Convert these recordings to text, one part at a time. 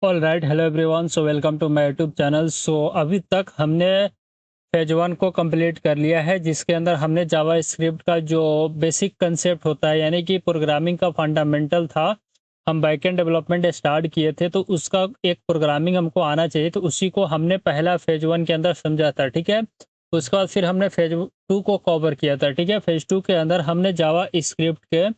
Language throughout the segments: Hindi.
All right, hello everyone, so welcome to my YouTube channel. So अभी तक हमने फेज वन को कंप्लीट कर लिया है, जिसके अंदर हमने जावा स्क्रिप्ट का जो बेसिक कंसेप्ट होता है यानी कि प्रोग्रामिंग का फंडामेंटल था। हम बैकएंड डेवलपमेंट स्टार्ट किए थे तो उसका एक प्रोग्रामिंग हमको आना चाहिए, तो उसी को हमने पहला फेज वन के अंदर समझा था। ठीक है, उसके बाद फिर हमने फेज टू को कवर किया था। ठीक है, फेज टू के अंदर हमने जावा स्क्रिप्ट के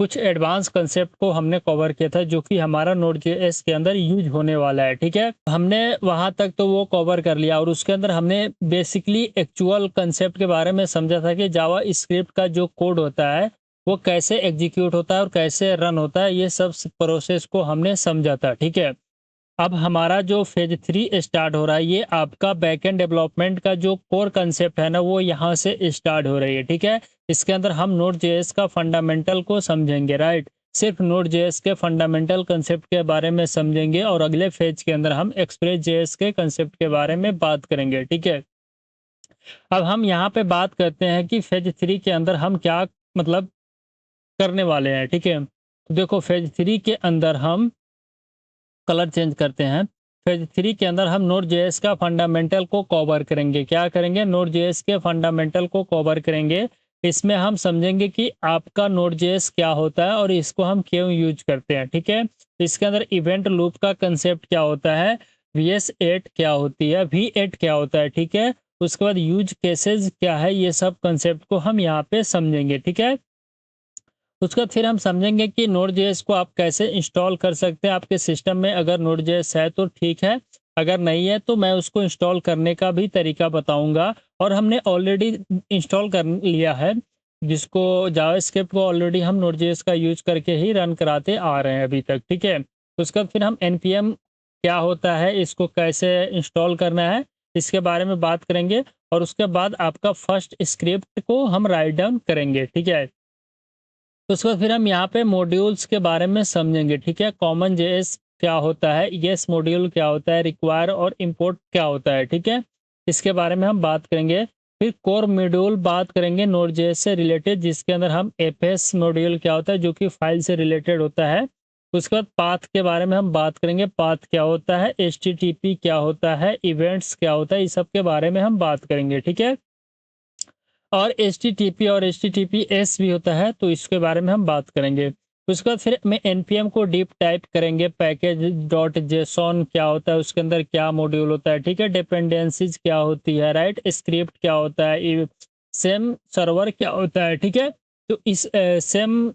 कुछ एडवांस कंसेप्ट को हमने कवर किया था, जो कि हमारा नोड जेएस के अंदर यूज होने वाला है। ठीक है, हमने वहां तक तो वो कवर कर लिया और उसके अंदर हमने बेसिकली एक्चुअल कंसेप्ट के बारे में समझा था कि जावा स्क्रिप्ट का जो कोड होता है वो कैसे एग्जीक्यूट होता है और कैसे रन होता है, ये सब प्रोसेस को हमने समझा था। ठीक है, अब हमारा जो फेज थ्री स्टार्ट हो रहा है, ये आपका बैकएंड डेवलपमेंट का जो कोर कंसेप्ट है ना, वो यहाँ से स्टार्ट हो रही है। ठीक है, इसके अंदर हम नोड जेएस का फंडामेंटल को समझेंगे। राइट, सिर्फ नोड जेएस के फंडामेंटल कंसेप्ट के बारे में समझेंगे और अगले फेज के अंदर हम एक्सप्रेस जेएस के कंसेप्ट के बारे में बात करेंगे। ठीक है, अब हम यहाँ पे बात करते हैं कि फेज थ्री के अंदर हम क्या मतलब करने वाले हैं। ठीक है, तो देखो फेज थ्री के अंदर हम कलर चेंज करते हैं। फेज थ्री के अंदर हम नोड जेएस का फंडामेंटल को कवर करेंगे। क्या करेंगे? नोड जेएस के फंडामेंटल को कवर करेंगे। इसमें हम समझेंगे कि आपका नोड जेएस क्या होता है और इसको हम क्यों यूज करते हैं। ठीक है, इसके अंदर इवेंट लूप का कंसेप्ट क्या होता है, VS8 क्या होती है, V8 क्या होता है। ठीक है, उसके बाद यूज केसेस क्या है, ये सब कंसेप्ट को हम यहाँ पे समझेंगे। ठीक है, उसके बाद फिर हम समझेंगे कि नोड जेएस को आप कैसे इंस्टॉल कर सकते हैं आपके सिस्टम में। अगर नोड जेएस है तो ठीक है, अगर नहीं है तो मैं उसको इंस्टॉल करने का भी तरीका बताऊंगा। और हमने ऑलरेडी इंस्टॉल कर लिया है, जिसको जावास्क्रिप्ट को ऑलरेडी हम नोड जेएस का यूज करके ही रन कराते आ रहे हैं अभी तक। ठीक है, उसके बाद फिर हम npm क्या होता है, इसको कैसे इंस्टॉल करना है, इसके बारे में बात करेंगे। और उसके बाद आपका फर्स्ट स्क्रिप्ट को हम राइट डाउन करेंगे। ठीक है, तो उसके बाद फिर हम यहाँ पे मॉड्यूल्स के बारे में समझेंगे। ठीक है, कॉमन जेएस क्या होता है, येस मॉड्यूल क्या होता है, रिक्वायर और इंपोर्ट क्या होता है। ठीक है, इसके बारे में हम बात करेंगे। फिर कोर मॉड्यूल बात करेंगे नोड जेएस से रिलेटेड, जिसके अंदर हम एफएस मॉड्यूल क्या होता है, जो कि फाइल से रिलेटेड होता है। उसके बाद पाथ के बारे में हम बात करेंगे, पाथ क्या होता है, एचटीटीपी क्या होता है, इवेंट्स क्या होता है, इस सब के बारे में हम बात करेंगे। ठीक है, और एचटीटीपी और एचटीटीपीएस भी होता है, तो इसके बारे में हम बात करेंगे। उसके बाद फिर में एनपीएम को डीप टाइप करेंगे, पैकेज डॉट जेसॉन क्या होता है, उसके अंदर क्या मॉड्यूल होता है। ठीक है, डिपेंडेंसीज क्या होती है, राइट, स्क्रिप्ट क्या होता है, सेम सर्वर क्या होता है। ठीक है, तो इस सेम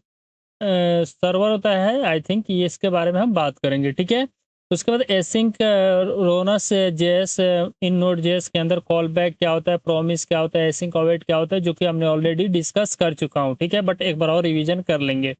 सर्वर होता है, आई थिंक ये इसके बारे में हम बात करेंगे। ठीक है, उसके बाद एसिंक रोनस जेएस इन नोड जेएस के अंदर कॉल बैक क्या होता है, प्रॉमिस क्या होता है, एसिंक अवेट क्या होता है, जो कि हमने ऑलरेडी डिस्कस कर चुका हूँ। ठीक है, बट एक बार और रिवीजन कर लेंगे।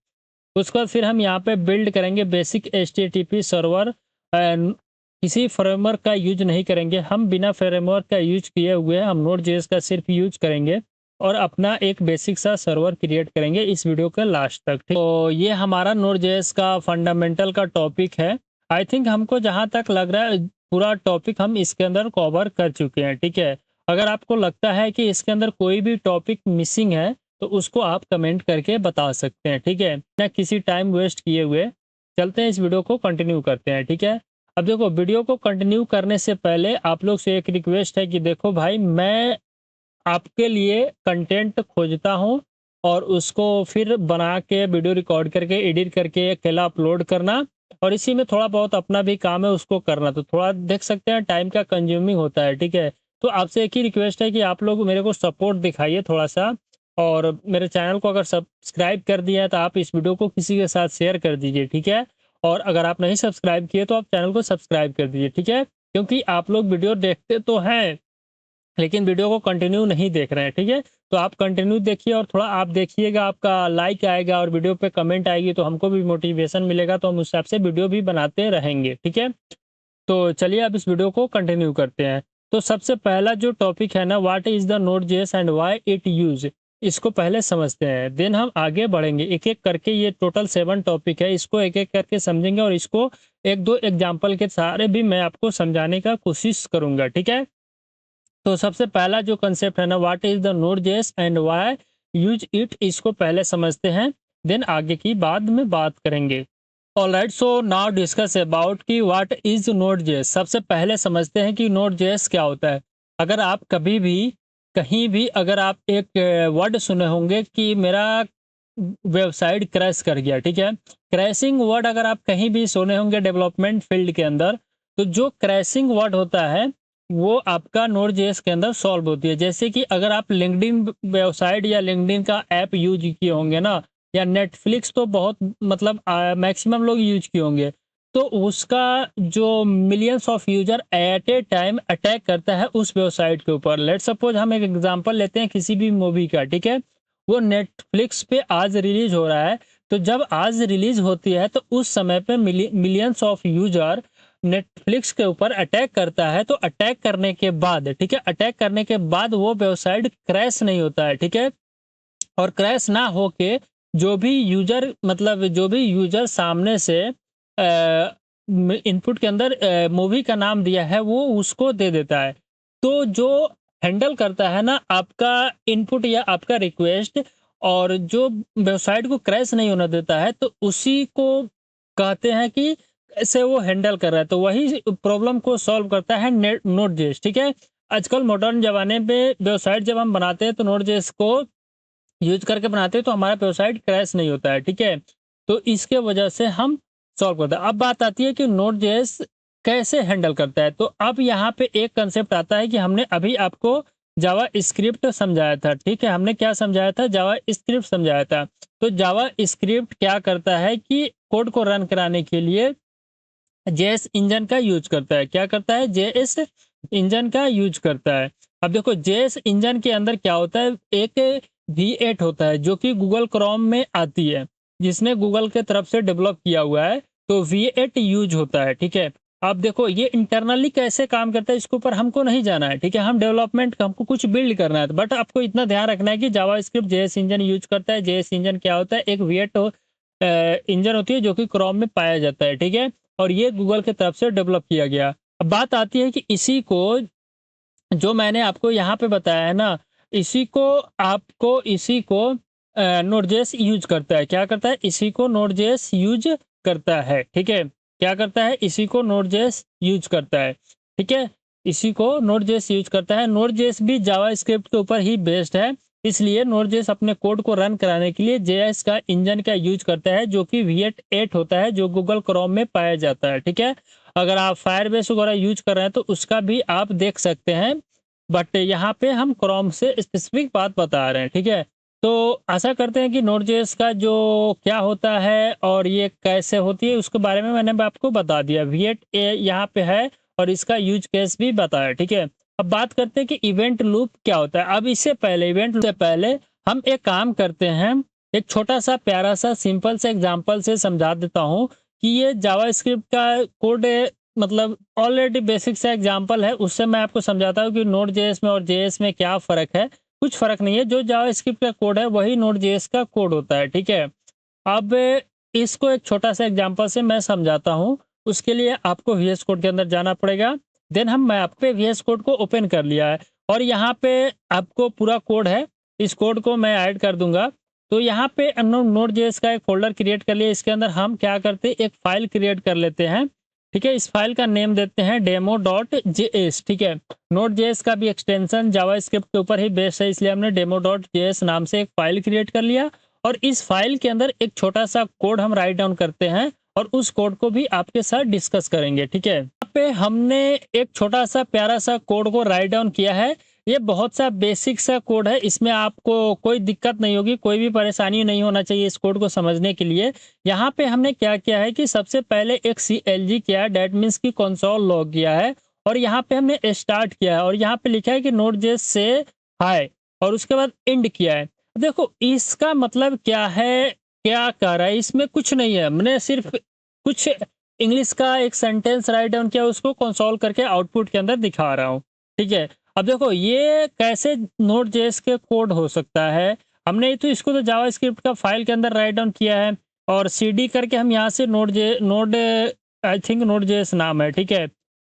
उसके बाद फिर हम यहाँ पे बिल्ड करेंगे बेसिक HTTP सर्वर। किसी फ्रेमवर्क का यूज नहीं करेंगे हम, बिना फ्रेमवर्क का यूज किए हुए हम नोड जेएस का सिर्फ यूज करेंगे और अपना एक बेसिक सा सर्वर क्रिएट करेंगे इस वीडियो के लास्ट तक। ठीक, तो ये हमारा नोड जेएस का फंडामेंटल का टॉपिक है। आई थिंक हमको जहाँ तक लग रहा है पूरा टॉपिक हम इसके अंदर कवर कर चुके हैं। ठीक है, अगर आपको लगता है कि इसके अंदर कोई भी टॉपिक मिसिंग है तो उसको आप कमेंट करके बता सकते हैं। ठीक है, ना किसी टाइम वेस्ट किए हुए चलते हैं, इस वीडियो को कंटिन्यू करते हैं। ठीक है, अब देखो वीडियो को कंटिन्यू करने से पहले आप लोग से एक रिक्वेस्ट है कि देखो भाई, मैं आपके लिए कंटेंट खोजता हूँ और उसको फिर बना के वीडियो रिकॉर्ड करके एडिट करके अकेला अपलोड करना, और इसी में थोड़ा बहुत अपना भी काम है उसको करना, तो थोड़ा देख सकते हैं टाइम का कंज्यूमिंग होता है। ठीक है, तो आपसे एक ही रिक्वेस्ट है कि आप लोग मेरे को सपोर्ट दिखाइए थोड़ा सा, और मेरे चैनल को अगर सब्सक्राइब कर दिया है तो आप इस वीडियो को किसी के साथ शेयर कर दीजिए। ठीक है, और अगर आप नहीं सब्सक्राइब किए तो आप चैनल को सब्सक्राइब कर दीजिए। ठीक है, क्योंकि आप लोग वीडियो देखते तो हैं लेकिन वीडियो को कंटिन्यू नहीं देख रहे हैं। ठीक है, तो आप कंटिन्यू देखिए और थोड़ा आप देखिएगा, आपका लाइक आएगा और वीडियो पे कमेंट आएगी तो हमको भी मोटिवेशन मिलेगा, तो हम उस हिसाब से वीडियो भी बनाते रहेंगे। ठीक है, तो चलिए अब इस वीडियो को कंटिन्यू करते हैं। तो सबसे पहला जो टॉपिक है ना, what is the node JS and why it use, इसको पहले समझते हैं, देन हम आगे बढ़ेंगे एक एक करके। ये टोटल 7 टॉपिक है, इसको एक एक करके समझेंगे और इसको एक दो एग्जाम्पल के सहारे भी मैं आपको समझाने का कोशिश करूंगा। ठीक है, तो सबसे पहला जो कंसेप्ट है ना, what is the node JS and why use it, इसको पहले समझते हैं, देन आगे की बाद में बात करेंगे। Alright, so now discuss about कि व्हाट इज नोड जेएस। सबसे पहले समझते हैं कि नोड जेएस क्या होता है। अगर आप कभी भी कहीं भी अगर आप एक वर्ड सुने होंगे कि मेरा वेबसाइट क्रैश कर गया, ठीक है। क्रैशिंग वर्ड अगर आप कहीं भी सुने होंगे डेवलपमेंट फील्ड के अंदर, तो जो क्रैशिंग वर्ड होता है वो आपका नोड जेएस के अंदर सॉल्व होती है। जैसे कि अगर आप लिंक्डइन वेबसाइट या लिंक्डइन का ऐप यूज किए होंगे ना, या नेटफ्लिक्स तो बहुत मतलब मैक्सिमम लोग यूज किए होंगे, तो उसका जो millions of user eight A time attack करता है उस वेबसाइट के ऊपर। लेट सपोज हम एक एग्जांपल लेते हैं किसी भी मूवी का, ठीक है। वो नेटफ्लिक्स पे आज रिलीज हो रहा है, तो जब आज रिलीज होती है तो उस समय पे मिलियंस ऑफ यूजर नेटफ्लिक्स के ऊपर अटैक करता है। तो अटैक करने के बाद, ठीक है, अटैक करने के बाद वो वेबसाइट क्रैश नहीं होता है, ठीक है। और क्रैश ना होके जो भी यूजर मतलब जो भी यूजर सामने से इनपुट के अंदर मूवी का नाम दिया है वो उसको दे देता है। तो जो हैंडल करता है ना आपका इनपुट या आपका रिक्वेस्ट, और जो वेबसाइट को क्रैश नहीं होने देता है, तो उसी को कहते हैं कि कैसे वो हैंडल कर रहा है। तो वही प्रॉब्लम को सॉल्व करता है नोड जेएस, ठीक है। आजकल मॉडर्न जमाने में वेबसाइट जब हम बनाते हैं तो नोड जेएस को यूज करके बनाते हैं तो हमारा वेबसाइट क्रैश नहीं होता है, ठीक है। तो इसके वजह से हम सॉल्व करते हैं। अब बात आती है कि नोड जेएस कैसे हैंडल करता है। तो अब यहाँ पे एक कंसेप्ट आता है कि हमने अभी आपको जावा स्क्रिप्ट समझाया था, ठीक है। हमने क्या समझाया था? जावा स्क्रिप्ट समझाया था। तो जावा स्क्रिप्ट क्या करता है कि कोड को रन कराने के लिए जेएस इंजन का यूज करता है। क्या करता है? जेएस इंजन का यूज करता है। अब देखो जेएस इंजन के अंदर क्या होता है, एक V8 होता है जो कि गूगल क्रोम में आती है, जिसने गूगल के तरफ से डेवलप किया हुआ है। तो V8 यूज होता है, ठीक है। अब देखो ये इंटरनली कैसे काम करता है इसके ऊपर हमको नहीं जाना है, ठीक है। हम डेवलपमेंट हमको कुछ बिल्ड करना है, बट आपको इतना ध्यान रखना है कि जावा स्क्रिप्ट जेएस इंजन यूज करता है। जेएस इंजन क्या होता है? एक V8 इंजन होती है जो कि क्रोम में पाया जाता है, ठीक है। और ये गूगल की तरफ से डेवलप किया गया। अब बात आती है कि इसी को जो मैंने आपको यहाँ पे बताया है ना, इसी को नोड.जेएस यूज करता है। क्या करता है? इसी को नोड.जेएस यूज करता है, ठीक है। क्या करता है? इसी को नोड.जेएस यूज करता है, ठीक है। इसी को नोड.जेएस यूज करता है। नोड.जेएस भी जावा स्क्रिप्ट के ऊपर ही बेस्ड है, इसलिए नोड.जेएस अपने कोड को रन कराने के लिए जेएस का इंजन का यूज करता है जो कि V8 होता है जो गूगल क्रोम में पाया जाता है, ठीक है। अगर आप फायरबेस वगैरह यूज कर रहे हैं तो उसका भी आप देख सकते हैं, बट यहाँ पे हम क्रोम से स्पेसिफिक बात बता रहे हैं, ठीक है। तो आशा करते हैं कि नोड.जेएस का जो क्या होता है और ये कैसे होती है उसके बारे में मैंने आपको बता दिया। V8 यहाँ पे है और इसका यूज केस भी बताया, ठीक है। अब बात करते हैं कि इवेंट लूप क्या होता है। अब इससे पहले इवेंट लूप से पहले हम एक काम करते हैं, एक छोटा सा प्यारा सा सिंपल से एग्जांपल से समझा देता हूँ कि ये जावास्क्रिप्ट का कोड मतलब ऑलरेडी बेसिक सा एग्जांपल है, उससे मैं आपको समझाता हूँ कि नोड जेएस में और जेएस में क्या फ़र्क है। कुछ फ़र्क नहीं है, जो जावास्क्रिप्ट का कोड है वही नोड जेएस का कोड होता है, ठीक है। अब इसको एक छोटा सा एग्जांपल से मैं समझाता हूँ। उसके लिए आपको वीएस कोड के अंदर जाना पड़ेगा। देन मैं आप पे वीएस कोड को ओपन कर लिया है और यहाँ पे आपको पूरा कोड है, इस कोड को मैं ऐड कर दूंगा। तो यहाँ पे नोड जेएस का एक फोल्डर क्रिएट कर लिया। इसके अंदर हम क्या करते हैं, एक फाइल क्रिएट कर लेते हैं, ठीक है। इस फाइल का नेम देते हैं demo.js, ठीक है। नोड जेएस का भी एक्सटेंशन जावास्क्रिप्ट के ऊपर ही बेस्ड है, इसलिए हमने demo.js नाम से एक फाइल क्रिएट कर लिया। और इस फाइल के अंदर एक छोटा सा कोड हम राइट डाउन करते हैं और उस कोड को भी आपके साथ डिस्कस करेंगे, ठीक है। यहाँ पे हमने एक छोटा सा प्यारा सा कोड को राइट डाउन किया है। ये बहुत सा बेसिक सा कोड है, इसमें आपको कोई दिक्कत नहीं होगी, कोई भी परेशानी नहीं होना चाहिए इस कोड को समझने के लिए। यहाँ पे हमने क्या किया है कि सबसे पहले एक CLG किया है, डेट मीन्स की कंसोल लॉग किया है। और यहाँ पे हमने स्टार्ट किया है और यहाँ पे लिखा है कि नोड.जेएस से हाय, और उसके बाद एंड किया है। देखो इसका मतलब क्या है, क्या कर रहा है, इसमें कुछ नहीं है। मैंने सिर्फ कुछ इंग्लिश का एक सेंटेंस राइट डाउन किया, उसको कंसोल करके आउटपुट के अंदर दिखा रहा हूँ, ठीक है। अब देखो ये कैसे नोड.जेएस के कोड हो सकता है। हमने तो इसको तो जावास्क्रिप्ट का फाइल के अंदर राइट डाउन किया है और CD करके हम यहाँ से नोड आई थिंक नोड.जेएस नाम है, ठीक है।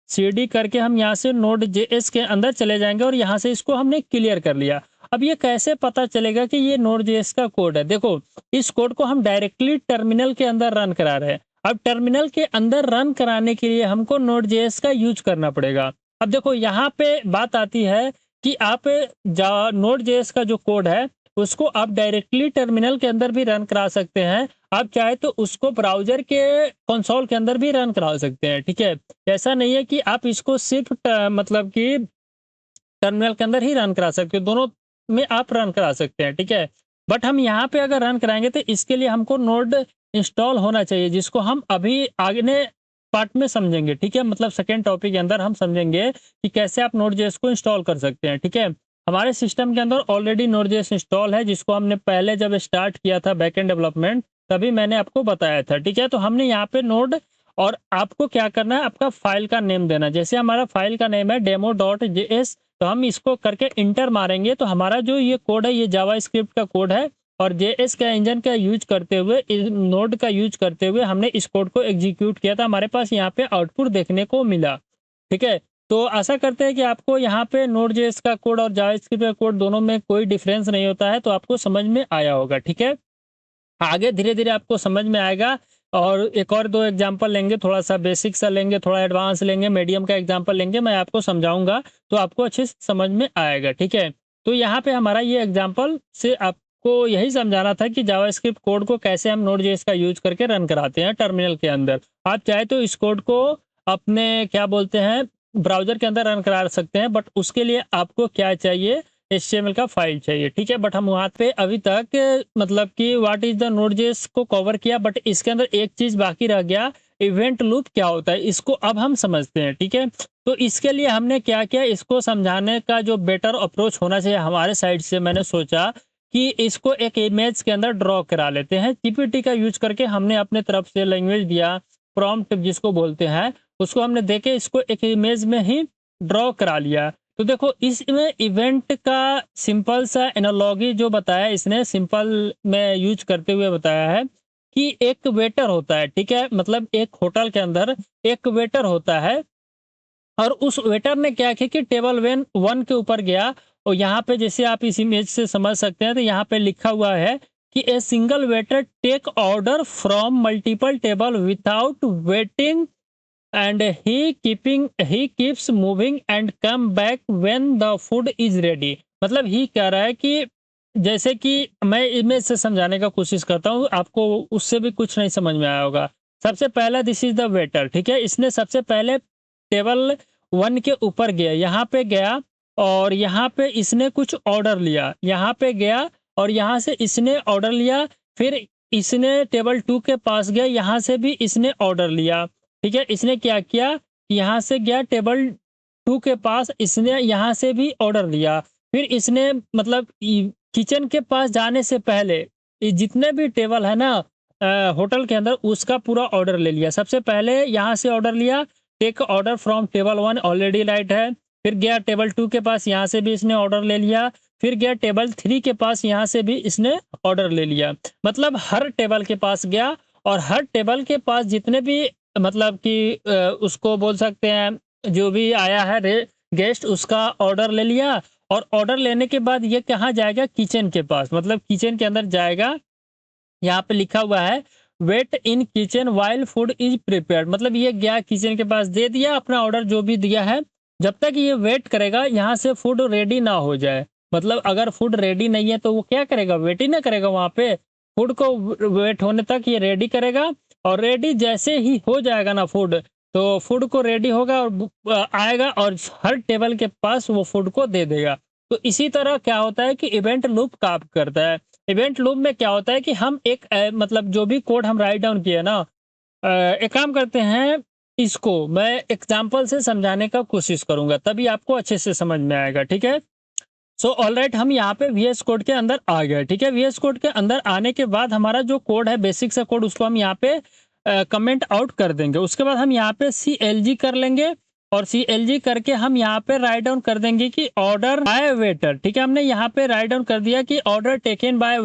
CD करके हम यहाँ से नोड.जेएस के अंदर चले जाएंगे और यहाँ से इसको हमने क्लियर कर लिया। अब ये कैसे पता चलेगा कि ये नोड.जेएस का कोड है? देखो इस कोड को हम डायरेक्टली टर्मिनल के अंदर रन करा रहे हैं। अब टर्मिनल के अंदर रन कराने के लिए हमको नोड जेएस का यूज करना पड़ेगा। अब देखो यहाँ पे बात आती है कि आप नोड जेएस का जो कोड है उसको आप डायरेक्टली टर्मिनल के अंदर भी रन करा सकते हैं। आप चाहे तो उसको ब्राउजर के कंसोल के अंदर भी रन करा सकते हैं, ठीक है। ऐसा नहीं है कि आप इसको सिर्फ मतलब कि टर्मिनल के अंदर ही रन करा सकते हो, दोनों में आप रन करा सकते हैं, ठीक है। बट हम यहाँ पे अगर रन कराएंगे तो इसके लिए हमको नोड इंस्टॉल होना चाहिए, जिसको हम अभी आगे पार्ट में समझेंगे, ठीक है। मतलब सेकेंड टॉपिक के अंदर हम समझेंगे कि कैसे आप नोड जेएस को इंस्टॉल कर सकते हैं, ठीक है। हमारे सिस्टम के अंदर ऑलरेडी नोड जेएस इंस्टॉल है, जिसको हमने पहले जब स्टार्ट किया था बैकएंड डेवलपमेंट तभी मैंने आपको बताया था, ठीक है। तो हमने यहाँ पे नोड, और आपको क्या करना है, आपका फाइल का नेम देना। जैसे हमारा फाइल का नेम है demo.js, तो हम इसको करके इंटर मारेंगे तो हमारा जो ये कोड है ये जावा स्क्रिप्ट का कोड है, और जेएस का इंजन का यूज करते हुए, इस नोड का यूज करते हुए हमने इस कोड को एग्जीक्यूट किया था। हमारे पास यहाँ पे आउटपुट देखने को मिला, ठीक है। तो आशा करते हैं कि आपको यहाँ पे नोड जेएस का कोड और जावा स्क्रिप्ट का कोड दोनों में कोई डिफरेंस नहीं होता है, तो आपको समझ में आया होगा, ठीक है। आगे धीरे-धीरे आपको समझ में आएगा, और एक और 2 एग्जांपल लेंगे, थोड़ा-सा बेसिक सा लेंगे, थोड़ा एडवांस लेंगे, मीडियम का एग्जांपल लेंगे, मैं आपको समझाऊँगा, तो आपको अच्छे से समझ में आएगा, ठीक है। तो यहाँ पे हमारा ये एग्जांपल से आपको यही समझाना था कि जावास्क्रिप्ट कोड को कैसे हम नोड.जेएस का यूज़ करके रन कराते हैं टर्मिनल के अंदर। आप चाहे तो इस कोड को अपने क्या बोलते हैं ब्राउज़र के अंदर रन करा सकते हैं, बट उसके लिए आपको क्या चाहिए, एचटीएमएल का फाइल चाहिए, ठीक है। बट हम वहाँ पे अभी तक मतलब कि व्हाट इज द नोड.जेएस को कवर किया, बट इसके अंदर एक चीज बाकी रह गया, इवेंट लूप क्या होता है, इसको अब हम समझते हैं, ठीक है। तो इसके लिए हमने क्या किया, इसको समझाने का जो बेटर अप्रोच होना चाहिए हमारे साइड से, मैंने सोचा कि इसको एक इमेज के अंदर ड्रॉ करा लेते हैं। जीपीटी का यूज करके हमने अपने तरफ से लैंग्वेज दिया, प्रॉम्प्ट जिसको बोलते हैं, उसको हमने देके इसको एक इमेज में ही ड्रॉ करा लिया। तो देखो इसमें इवेंट का सिंपल सा एनालॉजी जो बताया इसने, सिंपल में यूज करते हुए बताया है कि एक वेटर होता है, ठीक है। मतलब एक होटल के अंदर एक वेटर होता है, और उस वेटर ने क्या किया कि टेबल वन वन के ऊपर गया, और यहाँ पे जैसे आप इस इमेज से समझ सकते हैं, तो यहाँ पे लिखा हुआ है कि a single waiter take order from multiple table without waiting, and he keeps moving and come back when the food is ready। मतलब ही कह रहा है कि जैसे कि मैं इमेज से समझाने का कोशिश करता हूँ, आपको उससे भी कुछ नहीं समझ में आया होगा। सबसे पहला दिस इज द वेटर, ठीक है। इसने सबसे पहले टेबल वन के ऊपर गया, यहाँ पे गया, और यहाँ पे इसने कुछ ऑर्डर लिया, यहाँ पे गया और यहाँ से इसने ऑर्डर लिया, फिर इसने टेबल टू के पास गया, यहाँ से भी इसने ऑर्डर लिया, ठीक है। इसने क्या किया, यहाँ से गया टेबल टू के पास, इसने यहाँ से भी ऑर्डर लिया, फिर इसने मतलब किचन के पास जाने से पहले ये जितने भी टेबल है ना होटल के अंदर, उसका पूरा ऑर्डर ले लिया। सबसे पहले यहाँ से ऑर्डर लिया, take order from table one, already right है। फिर गया टेबल टू के पास, यहाँ से भी इसने ऑर्डर ले लिया। फिर गया टेबल थ्री के पास, यहाँ से भी इसने ऑर्डर ले लिया। मतलब हर टेबल के पास गया, और हर टेबल के पास जितने भी मतलब कि उसको बोल सकते हैं जो भी आया है गेस्ट, उसका ऑर्डर ले लिया। और ऑर्डर लेने के बाद ये कहाँ जाएगा, किचन के पास, मतलब किचन के अंदर जाएगा। यहाँ पे लिखा हुआ है wait in kitchen while food is prepared, मतलब ये गया किचन के पास, दे दिया अपना ऑर्डर जो भी दिया है। जब तक ये वेट करेगा यहाँ से फूड रेडी ना हो जाए, मतलब अगर फूड रेडी नहीं है तो वो क्या करेगा, वेट ही ना करेगा वहां पे, फूड को वेट होने तक ये रेडी करेगा। और रेडी जैसे ही हो जाएगा ना फूड, तो फूड को रेडी होगा और आएगा और हर टेबल के पास वो फूड को दे देगा। तो इसी तरह क्या होता है कि इवेंट लूप काम करता है। इवेंट लूप में क्या होता है कि हम एक मतलब जो भी कोड हम राइट डाउन किए ना, एक काम करते हैं, इसको मैं एग्जांपल से समझाने का कोशिश करूंगा, तभी आपको अच्छे से समझ में आएगा, ठीक है। सो ऑलराइट, हम यहाँ पे वीएस कोड के अंदर आ गए, ठीक है। वीएस कोड के अंदर आने के बाद हमारा जो कोड है बेसिक सा कोड, उसको हम यहाँ पे कमेंट आउट कर देंगे। उसके बाद हम यहाँ पे CLG कर लेंगे, और CLG करके हम यहाँ पे राइट डाउन कर देंगे कि ऑर्डर बाय वेटर, ठीक है। हमने यहाँ पे राइट डाउन कर दिया कि ऑर्डर टेकन बाय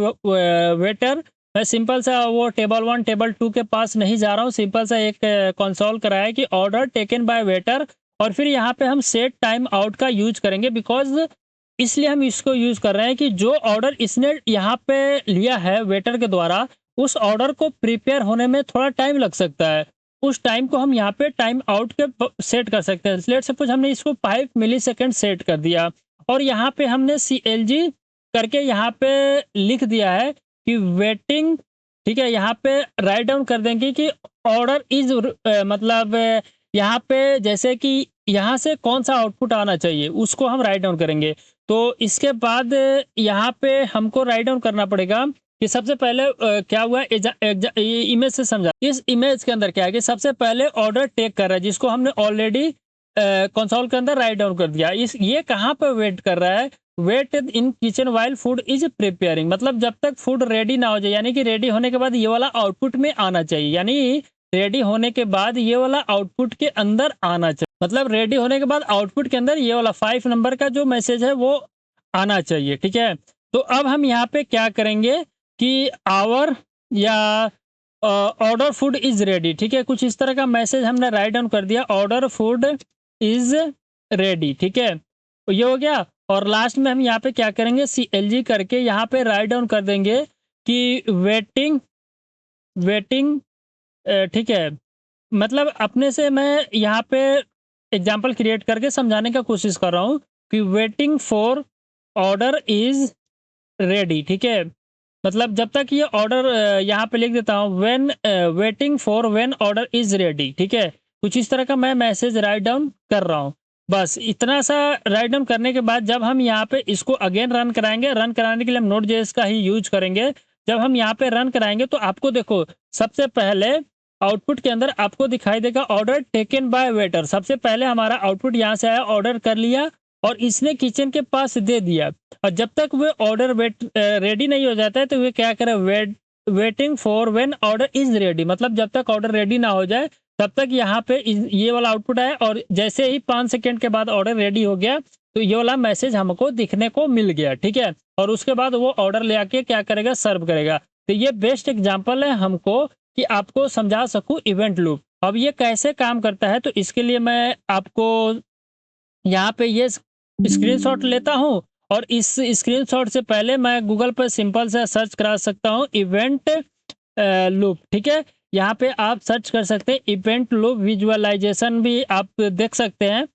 वेटर। मैं सिंपल सा वो टेबल वन टेबल टू के पास नहीं जा रहा हूँ, सिंपल सा एक कंसोल कराया कि ऑर्डर टेकन बाय वेटर। और फिर यहाँ पे हम सेट टाइम आउट का यूज करेंगे, बिकॉज इसलिए हम इसको यूज कर रहे हैं कि जो ऑर्डर इसने यहाँ पे लिया है वेटर के द्वारा, उस ऑर्डर को प्रिपेयर होने में थोड़ा टाइम लग सकता है। उस टाइम को हम यहाँ पे टाइम आउट के सेट कर सकते हैं। लेट्स सपोज हमने इसको 5 मिलीसेकंड सेट कर दिया और यहाँ पे हमने CLG करके यहाँ पे लिख दिया है कि वेटिंग, ठीक है। यहाँ पे राइट डाउन कर देंगे कि ऑर्डर इज मतलब यहाँ पे जैसे कि यहाँ से कौन सा आउटपुट आना चाहिए उसको हम राइट डाउन करेंगे। तो इसके बाद यहाँ पे हमको राइट डाउन करना पड़ेगा कि सबसे पहले क्या हुआ, ये इमेज से समझा। इस इमेज के अंदर क्या है कि सबसे पहले ऑर्डर टेक कर रहा है जिसको हमने ऑलरेडी कंसोल के अंदर राइट डाउन कर दिया। इस ये कहाँ पर वेट कर रहा है, wait in kitchen while food is preparing, मतलब जब तक फूड रेडी ना हो जाए, यानी कि रेडी होने के बाद ये वाला आउटपुट में आना चाहिए, यानी रेडी होने के बाद ये वाला आउटपुट के अंदर आना चाहिए, मतलब रेडी होने के बाद आउटपुट के अंदर ये वाला 5 नंबर का जो मैसेज है वो आना चाहिए, ठीक है। तो अब हम यहाँ पे क्या करेंगे कि आवर या ऑर्डर फूड इज रेडी, ठीक है। कुछ इस तरह का मैसेज हमने राइट डाउन कर दिया, ऑर्डर फूड इज रेडी, ठीक है। तो ये हो गया। और लास्ट में हम यहाँ पे क्या करेंगे, CLG करके यहाँ पे राइट डाउन कर देंगे कि वेटिंग वेटिंग, ठीक है। मतलब अपने से मैं यहाँ पे एग्जांपल क्रिएट करके समझाने का कोशिश कर रहा हूँ कि waiting for order is ready, ठीक है। मतलब जब तक ये ऑर्डर यहाँ पे लिख देता हूँ when waiting for when order is ready, ठीक है। कुछ इस तरह का मैं मैसेज राइट डाउन कर रहा हूँ। बस इतना सा राइट डाउन करने के बाद जब हम यहाँ पे इसको अगेन रन कराएंगे, रन कराने के लिए हम Node.js का ही यूज करेंगे। जब हम यहाँ पे रन कराएंगे तो आपको देखो सबसे पहले आउटपुट के अंदर आपको दिखाई देगा ऑर्डर टेकन बाय वेटर। सबसे पहले हमारा आउटपुट यहाँ से आया, ऑर्डर कर लिया और इसने किचन के पास दे दिया। और जब तक वो ऑर्डर रेडी नहीं हो जाता है तो वे क्या करे, waiting for when order is ready, मतलब जब तक ऑर्डर रेडी ना हो जाए तब तक यहाँ पे ये वाला आउटपुट आया और जैसे ही 5 सेकंड के बाद ऑर्डर रेडी हो गया तो ये वाला मैसेज हमको दिखने को मिल गया, ठीक है। और उसके बाद वो ऑर्डर ले आके क्या करेगा, सर्व करेगा। तो ये बेस्ट एग्जाम्पल है हमको कि आपको समझा सकूं इवेंट लूप। अब ये कैसे काम करता है तो इसके लिए मैं आपको यहाँ पे ये स्क्रीनशॉट लेता हूँ और इस स्क्रीनशॉट से पहले मैं गूगल पर सिंपल से सर्च करा सकता हूँ इवेंट लूप, ठीक है। यहाँ पे आप सर्च कर सकते हैं इवेंट लूप विजुअलाइजेशन भी आप देख सकते हैं।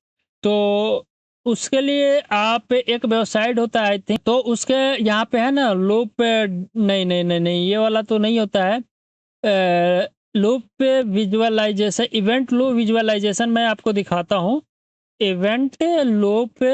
तो उसके लिए आप एक वेबसाइट होता है आई थिंक, तो उसके यहाँ पे है ना लूप, नहीं नहीं नहीं नहीं ये वाला तो नहीं होता है। Loop visualisation, event loop visualisation मैं आपको दिखाता हूँ। इवेंट लूप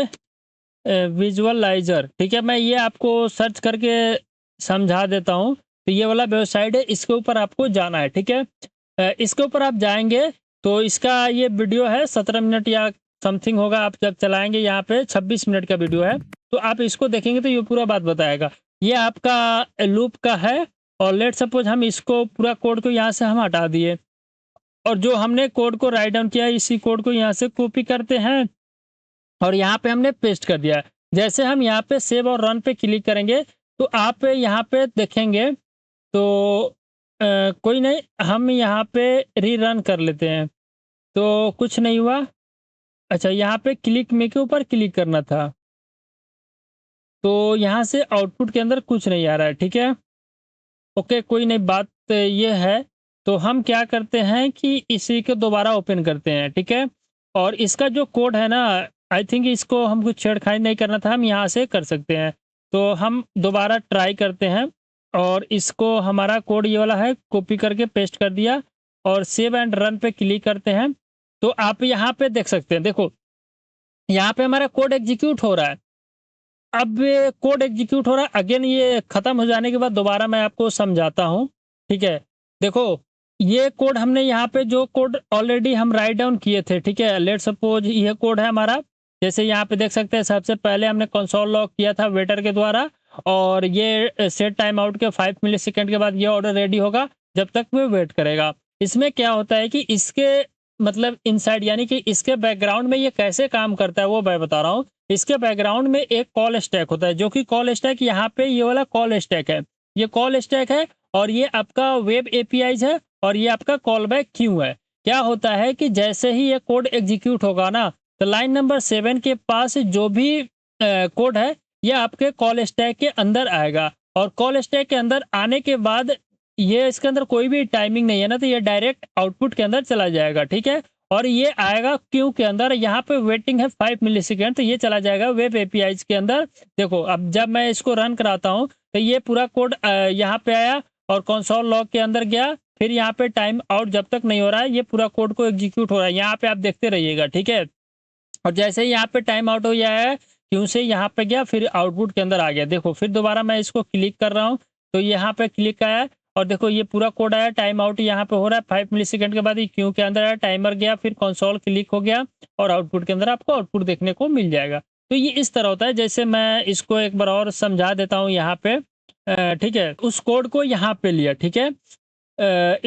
विजुअलाइजर, ठीक है। मैं ये आपको सर्च करके समझा देता हूँ। तो ये वाला वेबसाइट है, इसके ऊपर आपको जाना है, ठीक है। इसके ऊपर आप जाएंगे तो इसका ये वीडियो है 17 मिनट या समथिंग होगा। आप जब चलाएंगे यहाँ पे 26 मिनट का वीडियो है, तो आप इसको देखेंगे तो ये पूरा बात बताएगा। ये आपका लूप का है और लेट सपोज हम इसको पूरा कोड को यहाँ से हम हटा दिए और जो हमने कोड को राइट डाउन किया इसी कोड को यहाँ से कॉपी करते हैं और यहाँ पे हमने पेस्ट कर दिया। जैसे हम यहाँ पे सेव और रन पे क्लिक करेंगे तो आप यहाँ पे देखेंगे तो कोई नहीं, हम यहाँ पे रीरन कर लेते हैं तो कुछ नहीं हुआ। अच्छा, यहाँ पे क्लिक में के ऊपर क्लिक करना था तो यहाँ से आउटपुट के अंदर कुछ नहीं आ रहा है, ठीक है। ओके, कोई नहीं, बात ये है। तो हम क्या करते हैं कि इसी को दोबारा ओपन करते हैं, ठीक है। और इसका जो कोड है ना, आई थिंक इसको हम कुछ छेड़खानी नहीं करना था, हम यहाँ से कर सकते हैं। तो हम दोबारा ट्राई करते हैं और इसको हमारा कोड ये वाला है, कॉपी करके पेस्ट कर दिया और सेव एंड रन पे क्लिक करते हैं। तो आप यहाँ पे देख सकते हैं, देखो यहाँ पे हमारा कोड एग्जीक्यूट हो रहा है। अब कोड एग्जीक्यूट हो रहा है, अगेन ये खत्म हो जाने के बाद दोबारा मैं आपको समझाता हूँ, ठीक है। देखो ये कोड हमने यहाँ पे जो कोड ऑलरेडी हम राइट डाउन किए थे, ठीक है। लेट सपोज ये कोड है हमारा, जैसे यहाँ पे देख सकते हैं सबसे पहले हमने कंसोल लॉग किया था वेटर के द्वारा और ये सेट टाइम आउट के 5 मिलीसेकंड के बाद ये ऑर्डर रेडी होगा, जब तक वो वेट करेगा। इसमें क्या होता है कि इसके मतलब इनसाइड यानी कि इसके बैकग्राउंड में ये कैसे काम करता है वो मैं बता रहा हूँ। इसके बैकग्राउंड में एक कॉल स्टैक होता है, जो कि कॉल स्टैक यहाँ पे ये वाला कॉल स्टैक है, ये कॉल स्टैक है और ये आपका वेब एपीआईज है और ये आपका कॉल बैक क्यू है। क्या होता है कि जैसे ही ये कोड एग्जीक्यूट होगा ना तो लाइन नंबर 7 के पास जो भी कोड है ये आपके कॉल स्टैक के अंदर आएगा और कॉल स्टैक के अंदर आने के बाद ये इसके अंदर कोई भी टाइमिंग नहीं है ना, तो ये डायरेक्ट आउटपुट के अंदर चला जाएगा, ठीक है। और ये आएगा क्यू के अंदर, यहाँ पे वेटिंग है 5 मिलीसेकंड, तो ये चला जाएगा वेब एपीआईज के अंदर। देखो अब जब मैं इसको रन कराता हूँ तो ये पूरा कोड यहाँ पे आया और कंसोल लॉग के अंदर गया, फिर यहाँ पे टाइम आउट जब तक नहीं हो रहा है ये पूरा कोड को एग्जीक्यूट हो रहा है, यहाँ पे आप देखते रहिएगा, ठीक है। और जैसे ही यहाँ पे टाइम आउट हो गया है, क्यू से यहाँ पे गया, फिर आउटपुट के अंदर आ गया। देखो फिर दोबारा मैं इसको क्लिक कर रहा हूँ तो यहाँ पे क्लिक आया और देखो ये पूरा कोड आया, टाइम आउट यहाँ पे हो रहा है 5 मिलीसेकंड के बाद ये क्यू के अंदर आया, टाइमर गया, फिर कंसोल क्लिक हो गया और आउटपुट के अंदर आपको आउटपुट देखने को मिल जाएगा। तो ये इस तरह होता है। जैसे मैं इसको एक बार और समझा देता हूँ यहाँ पे, ठीक है। उस कोड को यहाँ पे लिया, ठीक है।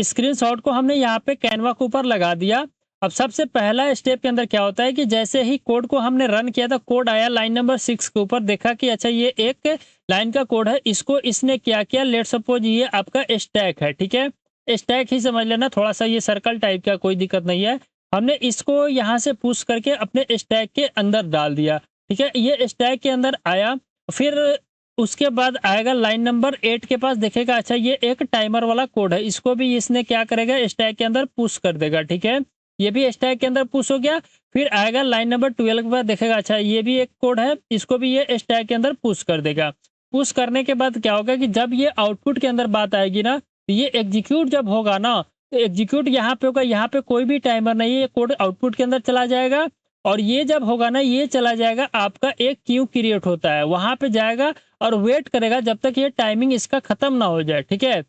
स्क्रीनशॉट को हमने यहाँ पे कैनवा के ऊपर लगा दिया। अब सबसे पहला स्टेप के अंदर क्या होता है कि जैसे ही कोड को हमने रन किया था, कोड आया लाइन नंबर 6 के ऊपर, देखा कि अच्छा ये एक लाइन का कोड है, इसको इसने क्या किया, लेट सपोज ये आपका स्टैक है, ठीक है। स्टैक ही समझ लेना, थोड़ा सा ये सर्कल टाइप का, कोई दिक्कत नहीं है। हमने इसको यहाँ से पुश करके अपने स्टैक के अंदर डाल दिया, ठीक है। ये स्टैक के अंदर आया, फिर उसके बाद आएगा लाइन नंबर 8 के पास, देखेगा अच्छा ये एक टाइमर वाला कोड है, इसको भी इसने क्या करेगा, स्टैक के अंदर पुश कर देगा, ठीक है। ये भी स्टैक के अंदर पुश हो गया। फिर आएगा लाइन नंबर 12 के बाद, देखेगा अच्छा ये भी एक कोड है, इसको भी ये स्टैक के अंदर पुश कर देगा। पुश करने के बाद क्या होगा कि जब ये आउटपुट के अंदर बात आएगी ना, तो ये एग्जीक्यूट जब होगा ना, तो एग्जीक्यूट यहाँ पे होगा, यहाँ पे कोई भी टाइमर नहीं है, ये कोड आउटपुट के अंदर चला जाएगा। और ये जब होगा ना, ये चला जाएगा, आपका एक क्यू क्रिएट होता है, वहां पे जाएगा और वेट करेगा जब तक ये टाइमिंग इसका खत्म ना हो जाए, ठीक है।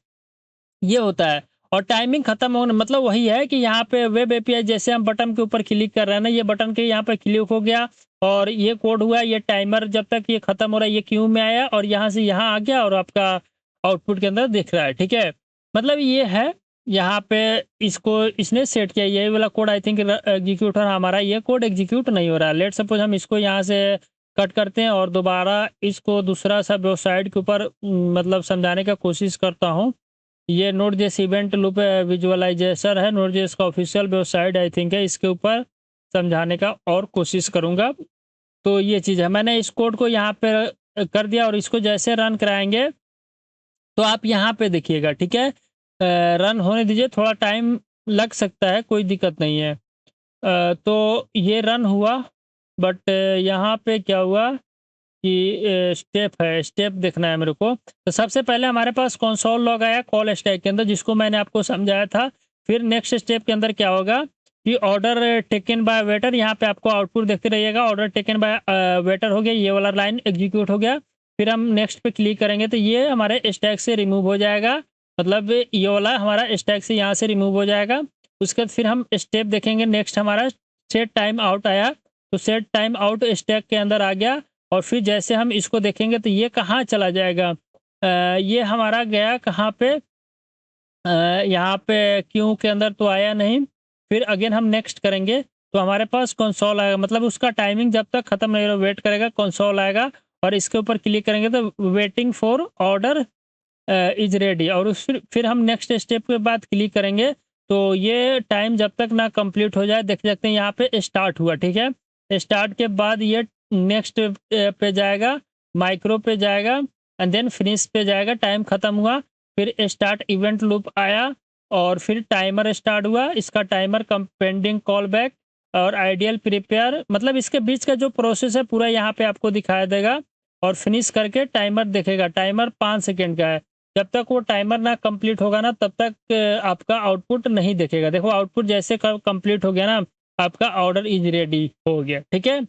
ये होता है। और टाइमिंग खत्म होने मतलब वही है कि यहाँ पे वेब एपीआई जैसे हम बटन के ऊपर क्लिक कर रहे हैं ना, ये बटन के यहाँ पे क्लिक हो गया और ये कोड हुआ, ये टाइमर जब तक ये खत्म हो रहा है ये क्यू में आया और यहाँ से यहाँ आ गया और आपका आउटपुट के अंदर दिख रहा है, ठीक है। मतलब ये है, यहाँ पे इसको इसने सेट किया, यही वाला कोड आई थिंक एग्जीक्यूट हो रहा है हमारा, ये कोड एग्जीक्यूट नहीं हो रहा है। लेट सपोज हम इसको यहाँ से कट करते हैं और दोबारा इसको दूसरा सा वेबसाइट के ऊपर मतलब समझाने का कोशिश करता हूँ। ये नोड.जेएस इवेंट लूप विजुअलाइजेशन है, नोड.जेएस का ऑफिशियल वेबसाइट आई थिंक है, इसके ऊपर समझाने का और कोशिश करूंगा। तो ये चीज़ है, मैंने इस कोड को यहाँ पे कर दिया और इसको जैसे रन कराएंगे तो आप यहाँ पे देखिएगा, ठीक है। रन होने दीजिए, थोड़ा टाइम लग सकता है, कोई दिक्कत नहीं है। तो ये रन हुआ, बट यहाँ पे क्या हुआ कि स्टेप है, स्टेप देखना है मेरे को। तो सबसे पहले हमारे पास कंसोल लॉग आया कॉल स्टैक के अंदर, जिसको मैंने आपको समझाया था। फिर नेक्स्ट स्टेप के अंदर क्या होगा कि ऑर्डर टेकन बाय वेटर, यहाँ पे आपको आउटपुट देखते रहिएगा। ऑर्डर टेकन बाय वेटर हो गया, ये वाला लाइन एग्जीक्यूट हो गया। फिर हम नेक्स्ट पे क्लिक करेंगे तो ये हमारे स्टैक से रिमूव हो जाएगा, मतलब ये वाला हमारा स्टैक से यहाँ से रिमूव हो जाएगा। उसके बाद फिर हम स्टेप देखेंगे, नेक्स्ट हमारा सेट टाइम आउट आया, तो सेट टाइम आउट स्टैक के अंदर आ गया। और फिर जैसे हम इसको देखेंगे तो ये कहाँ चला जाएगा, ये हमारा गया कहाँ पे, यहाँ पे क्यू के अंदर तो आया नहीं। फिर अगेन हम नेक्स्ट करेंगे तो हमारे पास कंसोल आएगा, मतलब उसका टाइमिंग जब तक खत्म नहीं हो वेट करेगा, कंसोल आएगा और इसके ऊपर क्लिक करेंगे तो waiting for order is ready. और उस फिर हम नेक्स्ट स्टेप के बाद क्लिक करेंगे तो ये टाइम जब तक ना कंप्लीट हो जाए, देख सकते हैं यहाँ पे स्टार्ट हुआ, ठीक है। स्टार्ट के बाद ये नेक्स्ट पे जाएगा, माइक्रो पे जाएगा एंड देन फिनिश पे जाएगा, टाइम खत्म हुआ। फिर स्टार्ट इवेंट लूप आया और फिर टाइमर स्टार्ट हुआ, इसका टाइमर पेंडिंग कॉल बैक और आइडियल प्रिपेयर, मतलब इसके बीच का जो प्रोसेस है पूरा यहाँ पे आपको दिखाई देगा। और फिनिश करके टाइमर देखेगा, टाइमर 5 सेकेंड का है। जब तक वो टाइमर ना कंप्लीट होगा ना तब तक आपका आउटपुट नहीं देखेगा। देखो आउटपुट जैसे कंप्लीट हो गया ना, आपका ऑर्डर इज रेडी हो गया, ठीक है।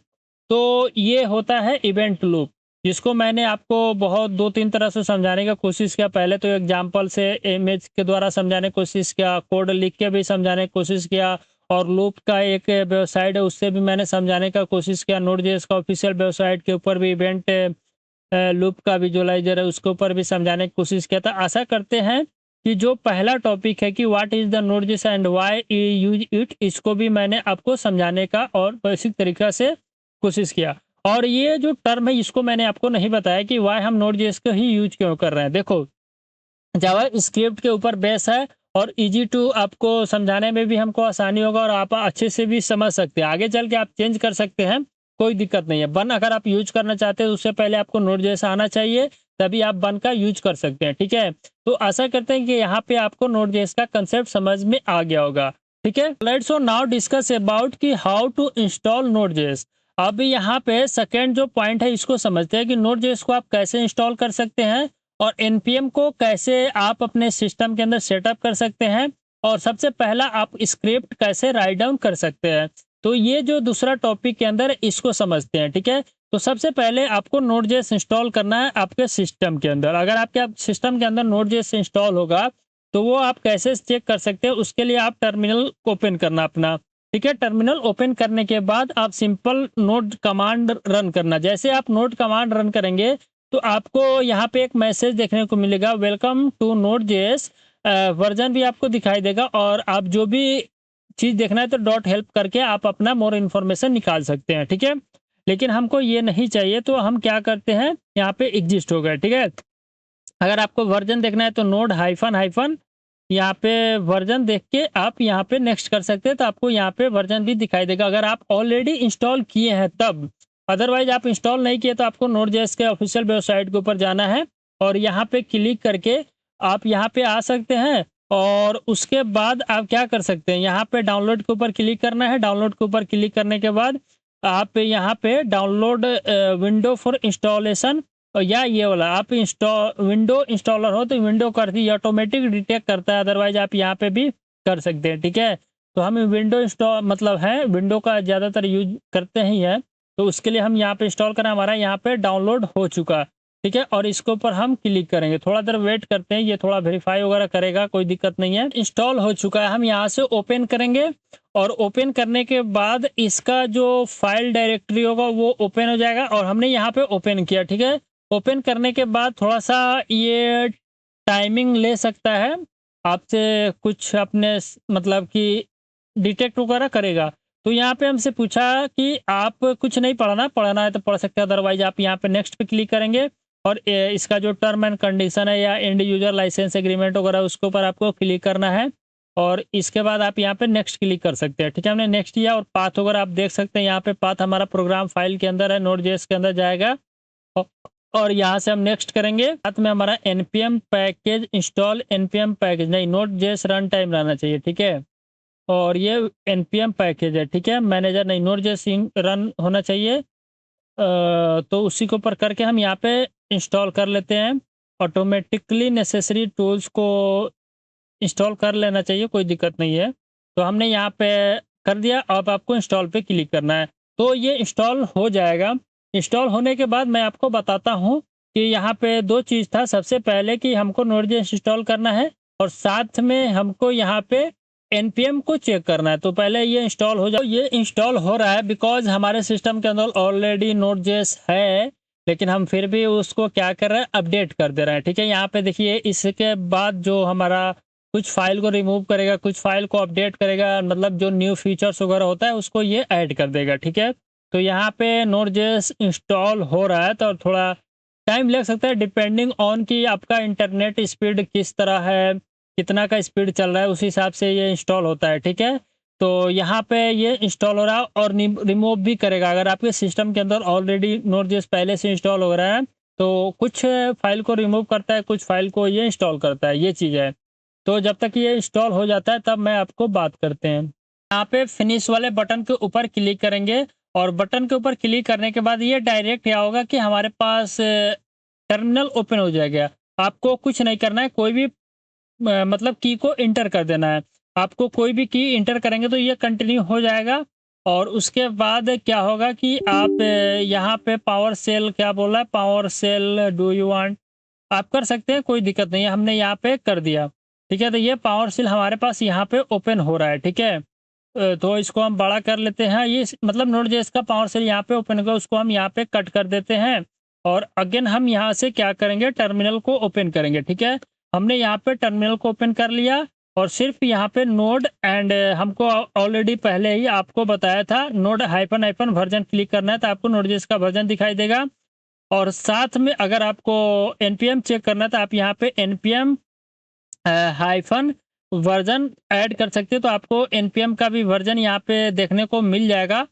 तो ये होता है इवेंट लूप, जिसको मैंने आपको बहुत 2-3 तरह से समझाने का कोशिश किया। पहले तो एग्जांपल से इमेज के द्वारा समझाने की कोशिश किया, कोड लिख के भी समझाने की कोशिश किया, और लूप का एक वेबसाइट है उससे भी मैंने समझाने का कोशिश किया। नोड.जेएस का ऑफिशियल वेबसाइट के ऊपर भी इवेंट लूप का विजुअलाइजर है, उसके ऊपर भी समझाने की कोशिश किया था। आशा करते हैं कि जो पहला टॉपिक है कि what is the NodeJS and why use it, इसको भी मैंने आपको समझाने का और बेसिक तरीका से कोशिश किया। और ये जो टर्म है इसको मैंने आपको नहीं बताया कि वाई हम नोड.जेएस को ही यूज क्यों कर रहे हैं। देखो जावा स्क्रिप्ट के ऊपर बेस है और इजी टू आपको समझाने में भी हमको आसानी होगा और आप अच्छे से भी समझ सकते हैं। आगे चल के आप चेंज कर सकते हैं, कोई दिक्कत नहीं है। बन अगर आप यूज करना चाहते हैं तो उससे पहले आपको नोड जैसा आना चाहिए, तभी आप बन का यूज कर सकते हैं, ठीक है। तो आशा करते हैं कि यहाँ पे आपको नोड जेएस का कंसेप्ट समझ में आ गया होगा, ठीक है। लेट्स नाउ डिस्कस अबाउट कि how to install node JS. अब यहाँ पे सेकेंड जो पॉइंट है इसको समझते हैं कि नोड जेएस को आप कैसे इंस्टॉल कर सकते हैं और एनपीएम को कैसे आप अपने सिस्टम के अंदर सेटअप कर सकते हैं, और सबसे पहला आप स्क्रिप्ट कैसे राइट डाउन कर सकते हैं। तो ये जो दूसरा टॉपिक के अंदर इसको समझते हैं, ठीक है। तो सबसे पहले आपको नोड जेएस इंस्टॉल करना है आपके सिस्टम के अंदर। अगर आपके सिस्टम के अंदर नोड जेएस इंस्टॉल होगा तो वो आप कैसे चेक कर सकते हैं, उसके लिए आप टर्मिनल ओपन करना अपना, ठीक है। टर्मिनल ओपन करने के बाद आप सिंपल नोड कमांड रन करना। जैसे आप नोड कमांड रन करेंगे तो आपको यहाँ पे एक मैसेज देखने को मिलेगा, welcome to node JS. Version भी आपको दिखाई देगा, और आप जो भी चीज़ देखना है तो डॉट हेल्प करके आप अपना मोर इन्फॉर्मेशन निकाल सकते हैं, ठीक है। लेकिन हमको ये नहीं चाहिए तो हम क्या करते हैं, यहाँ पे एग्जिस्ट हो गए, ठीक है। अगर आपको वर्जन देखना है तो नोड हाइफन हाइफन यहाँ पे वर्जन देख के आप यहाँ पे नेक्स्ट कर सकते हैं, तो आपको यहाँ पे वर्जन भी दिखाई देगा अगर आप ऑलरेडी इंस्टॉल किए हैं तब। अदरवाइज आप इंस्टॉल नहीं किए तो आपको नोड जेएस के ऑफिशियल वेबसाइट के ऊपर जाना है और यहाँ पे क्लिक करके आप यहाँ पे आ सकते हैं। और उसके बाद आप क्या कर सकते हैं, यहाँ पे डाउनलोड के ऊपर क्लिक करना है। डाउनलोड के ऊपर क्लिक करने के बाद आप यहाँ पे डाउनलोड विंडो फॉर इंस्टॉलेशन, और या ये वाला आप विंडो इंस्टॉलर हो तो विंडो कर दी, ऑटोमेटिक डिटेक्ट करता है। अदरवाइज आप यहाँ पे भी कर सकते हैं, ठीक है। तो हम विंडो इंस्टॉल मतलब है विंडो का ज़्यादातर यूज करते ही है, तो उसके लिए हम यहाँ पे इंस्टॉल करें, हमारा यहाँ पे डाउनलोड हो चुका, ठीक है। और इसके ऊपर हम क्लिक करेंगे, थोड़ा देर वेट करते हैं, ये थोड़ा वेरीफाई वगैरह करेगा, कोई दिक्कत नहीं है। इंस्टॉल हो चुका है, हम यहाँ से ओपन करेंगे और ओपन करने के बाद इसका जो फाइल डायरेक्टरी होगा वो ओपन हो जाएगा, और हमने यहाँ पे ओपन किया, ठीक है। ओपन करने के बाद थोड़ा सा ये टाइमिंग ले सकता है, आपसे कुछ अपने मतलब कि डिटेक्ट वगैरह करेगा। तो यहाँ पे हमसे पूछा कि आप कुछ नहीं पढ़ना है तो पढ़ सकते हैं, अदरवाइज आप यहाँ पे नेक्स्ट पे क्लिक करेंगे और इसका जो टर्म एंड कंडीशन है या एंड यूजर लाइसेंस एग्रीमेंट वगैरह उसके ऊपर आपको क्लिक करना है, और इसके बाद आप यहाँ पे नेक्स्ट क्लिक कर सकते हैं, ठीक है। हमने नेक्स्ट किया और पाथ वगैरह आप देख सकते हैं, यहाँ पे पाथ हमारा प्रोग्राम फाइल के अंदर है, नोड जेएस के अंदर जाएगा और यहाँ से हम नेक्स्ट करेंगे। साथ में हमारा npm package install, npm package नहीं, नोड जेएस रन टाइम रहना चाहिए, ठीक है। और ये npm पैकेज है, ठीक है, मैनेजर नहीं, नोड जेएस रन होना चाहिए। तो उसी के ऊपर करके हम यहाँ पे इंस्टॉल कर लेते हैं। ऑटोमेटिकली नेसेसरी टूल्स को इंस्टॉल कर लेना चाहिए, कोई दिक्कत नहीं है। तो हमने यहाँ पे कर दिया, अब आपको इंस्टॉल पे क्लिक करना है, तो ये इंस्टॉल हो जाएगा। इंस्टॉल होने के बाद मैं आपको बताता हूँ कि यहाँ पे दो चीज़ था, सबसे पहले कि हमको नोड.js इंस्टॉल करना है और साथ में हमको यहाँ पे npm को चेक करना है। तो पहले ये इंस्टॉल हो जाए, ये इंस्टॉल हो रहा है बिकॉज हमारे सिस्टम के अंदर ऑलरेडी नोड.js है, लेकिन हम फिर भी उसको क्या कर रहे हैं, अपडेट कर दे रहे हैं, ठीक है। यहाँ पे देखिए, इसके बाद जो हमारा कुछ फाइल को रिमूव करेगा, कुछ फाइल को अपडेट करेगा, मतलब जो न्यू फीचर्स वगैरह होता है उसको ये ऐड कर देगा, ठीक है। तो यहाँ पे नोड.js इंस्टॉल हो रहा है, तो थोड़ा टाइम लग सकता है डिपेंडिंग ऑन कि आपका इंटरनेट स्पीड किस तरह है, कितना का स्पीड चल रहा है, उस हिसाब से ये इंस्टॉल होता है, ठीक है। तो यहाँ पे ये इंस्टॉल हो रहा है और रिमूव भी करेगा। अगर आपके सिस्टम के अंदर ऑलरेडी नोड.js पहले से इंस्टॉल हो रहा है तो कुछ फाइल को रिमूव करता है, कुछ फाइल को ये इंस्टॉल करता है, ये चीज़ है। तो जब तक ये इंस्टॉल हो जाता है तब मैं आपको बात करते हैं। यहाँ पे फिनिश वाले बटन के ऊपर क्लिक करेंगे और बटन के ऊपर क्लिक करने के बाद ये डायरेक्ट क्या होगा कि हमारे पास टर्मिनल ओपन हो जाएगा। आपको कुछ नहीं करना है, कोई भी मतलब की को इंटर कर देना है। आपको कोई भी की इंटर करेंगे तो ये कंटिन्यू हो जाएगा, और उसके बाद क्या होगा कि आप यहाँ पे पावर सेल क्या बोला है, power cell do you want, आप कर सकते हैं, कोई दिक्कत नहीं है, हमने यहाँ पे कर दिया, ठीक है। तो ये पावर सेल हमारे पास यहाँ पे ओपन हो रहा है, ठीक है। तो इसको हम बड़ा कर लेते हैं, ये मतलब नोड.js का पावर सेल यहाँ पे ओपन होगा, उसको हम यहाँ पे कट कर देते हैं और अगेन हम यहाँ से क्या करेंगे, टर्मिनल को ओपन करेंगे, ठीक है। हमने यहाँ पे टर्मिनल को ओपन कर लिया और सिर्फ यहाँ पे नोड एंड हमको ऑलरेडी पहले ही आपको बताया था node hyphen hyphen version click करना है तो आपको नोड.js का वर्जन दिखाई देगा। और साथ में अगर आपको npm चेक करना है तो आप यहाँ पे npm हाइफन वर्जन ऐड कर सकते हैं, तो आपको npm का भी वर्जन यहाँ पे देखने को मिल जाएगा,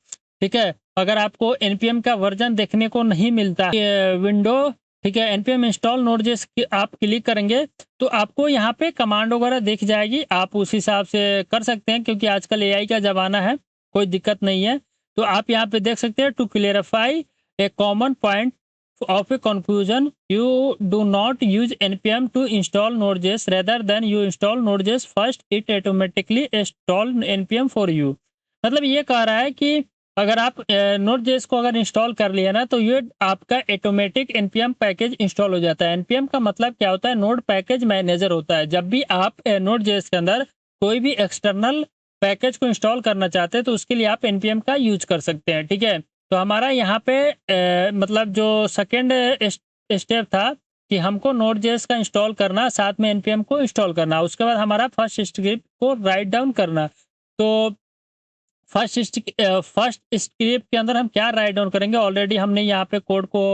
ठीक है। अगर आपको npm का वर्जन देखने को नहीं मिलता है विंडो, ठीक है, npm इंस्टॉल नोड.जेएस आप क्लिक करेंगे तो आपको यहाँ पे कमांड वगैरह दिख जाएगी, आप उस हिसाब से कर सकते हैं क्योंकि आजकल एआई का ज़माना है, कोई दिक्कत नहीं है। तो आप यहाँ पे देख सकते हैं, to clarify a common point of a confusion, you do not use npm to install node.js, rather than you install node.js first, it automatically install npm for you। मतलब ये कह रहा है कि अगर आप node.js को अगर इंस्टॉल कर लिया ना तो ये आपका ऑटोमेटिक npm पैकेज इंस्टॉल हो जाता है। npm का मतलब क्या होता है? नोड पैकेज मैनेजर होता है। जब भी आप node.js के अंदर कोई भी एक्सटर्नल पैकेज को इंस्टॉल करना चाहते हैं तो उसके लिए आप npm का यूज कर सकते हैं, ठीक है। तो हमारा यहाँ पे मतलब जो सेकेंड स्टेप था कि हमको नोड.जेएस का इंस्टॉल करना, साथ में npm को इंस्टॉल करना, उसके बाद हमारा फर्स्ट स्क्रिप्ट को राइट डाउन करना। तो फर्स्ट स्क्रिप्ट के अंदर हम क्या राइट डाउन करेंगे? ऑलरेडी हमने यहाँ पे कोड को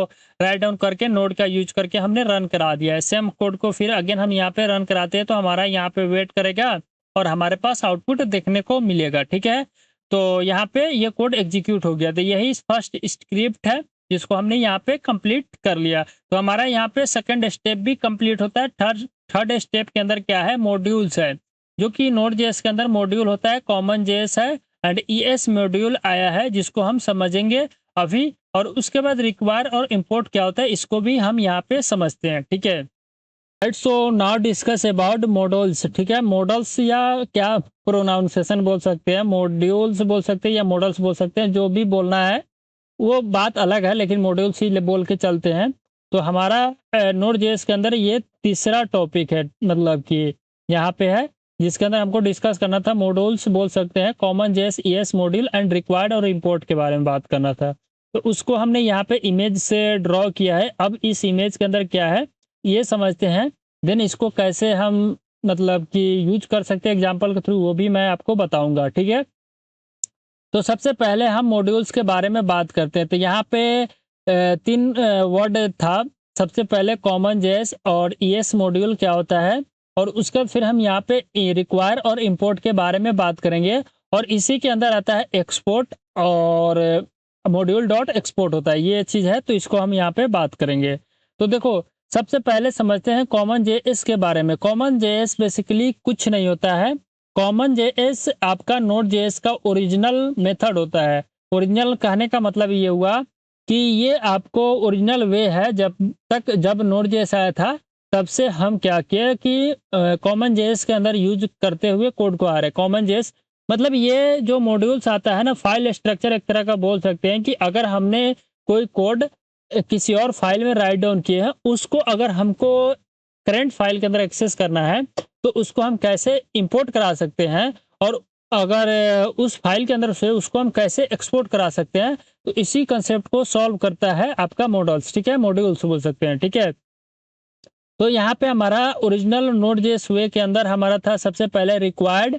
राइट डाउन करके नोड का यूज करके हमने रन करा दिया है। सेम कोड को फिर अगेन हम यहाँ पे रन कराते हैं तो हमारा यहाँ पे वेट करेगा और हमारे पास आउटपुट देखने को मिलेगा, ठीक है। तो यहाँ पे ये कोड एग्जीक्यूट हो गया। तो यही फर्स्ट स्क्रिप्ट है जिसको हमने यहाँ पे कंप्लीट कर लिया। तो हमारा यहाँ पे सेकंड स्टेप भी कंप्लीट होता है। थर्ड स्टेप के अंदर क्या है? मॉड्यूल्स है, जो कि नोड.जेएस के अंदर मॉड्यूल होता है, कॉमन जेएस है एंड ईएस मॉड्यूल आया है जिसको हम समझेंगे अभी। और उसके बाद रिक्वायर और इंपोर्ट क्या होता है इसको भी हम यहाँ पे समझते हैं, ठीक है। So now discuss about models, ठीक है। मॉडल्स या क्या प्रोनाउंसिएशन बोल सकते हैं, मॉड्यूल्स बोल सकते हैं या मॉडल्स बोल सकते हैं, जो भी बोलना है वो बात अलग है, लेकिन मॉड्यूल्स ही बोल के चलते हैं। तो हमारा नोड.जेएस के अंदर ये तीसरा टॉपिक है, मतलब कि यहाँ पे है जिसके अंदर हमको डिस्कस करना था। मॉड्यूल्स बोल सकते हैं, common JS, ES module and required और इंपोर्ट के बारे में बात करना था। तो उसको हमने यहाँ पे इमेज से ड्रॉ किया है। अब इस इमेज के अंदर क्या है ये समझते हैं, देन इसको कैसे हम मतलब कि यूज कर सकते हैं एग्जाम्पल के थ्रू, वो भी मैं आपको बताऊंगा, ठीक है। तो सबसे पहले हम मॉड्यूल्स के बारे में बात करते हैं। तो यहाँ पे तीन वर्ड था। सबसे पहले कॉमन जेएस और ईएस मॉड्यूल क्या होता है, और उसके बाद फिर हम यहाँ पे रिक्वायर और इंपोर्ट के बारे में बात करेंगे। और इसी के अंदर आता है एक्सपोर्ट, और मॉड्यूल डॉट एक्सपोर्ट होता है, ये चीज़ है। तो इसको हम यहाँ पे बात करेंगे। तो देखो सबसे पहले समझते हैं कॉमन जेएस के बारे में। कॉमन जेएस बेसिकली कुछ नहीं होता है। कॉमन जेएस आपका नोड.जेएस का ओरिजिनल मेथड होता है। ओरिजिनल कहने का मतलब ये हुआ कि ये आपको ओरिजिनल वे है, जब नोड.जेएस आया था तब से हम क्या किए कि कॉमन जेएस के अंदर यूज करते हुए कोड को आ रहे। कॉमन जेएस मतलब ये जो मॉड्यूल्स आता है ना, फाइल स्ट्रक्चर एक तरह का बोल सकते हैं कि अगर हमने कोई कोड किसी और फाइल में राइट डाउन किए हैं, उसको अगर हमको करंट फाइल के अंदर एक्सेस करना है तो उसको हम कैसे इंपोर्ट करा सकते हैं, और अगर उस फाइल के अंदर से उसको हम कैसे एक्सपोर्ट करा सकते हैं, तो इसी कंसेप्ट को सॉल्व करता है आपका मॉडल्स, ठीक है, मॉड्यूल्स बोल सकते हैं, ठीक है। तो यहाँ पे हमारा ओरिजिनल नोड.जेएस वे के अंदर हमारा था सबसे पहले रिक्वायर्ड,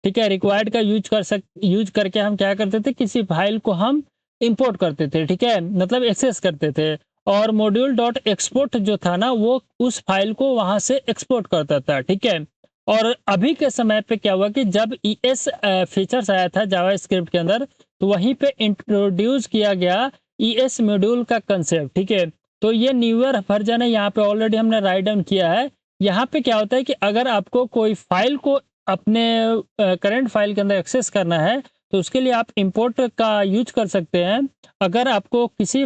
ठीक है। रिक्वायर्ड का यूज करके हम क्या करते थे, किसी फाइल को हम इंपोर्ट करते थे, ठीक है, मतलब एक्सेस करते थे। और मॉड्यूल डॉट एक्सपोर्ट जो था ना, वो उस फाइल को वहां से एक्सपोर्ट करता था, ठीक है। और अभी के समय पे क्या हुआ कि जब ईएस फीचर्स आया था जावास्क्रिप्ट के अंदर, तो वहीं पे इंट्रोड्यूस किया गया ईएस मॉड्यूल का कंसेप्ट, ठीक है। तो ये न्यूअर वर्जन है, यहाँ पे ऑलरेडी हमने राइट डाउन किया है। यहाँ पे क्या होता है कि अगर आपको कोई फाइल को अपने करंट फाइल के अंदर एक्सेस करना है तो उसके लिए आप इंपोर्ट का यूज कर सकते हैं। अगर आपको किसी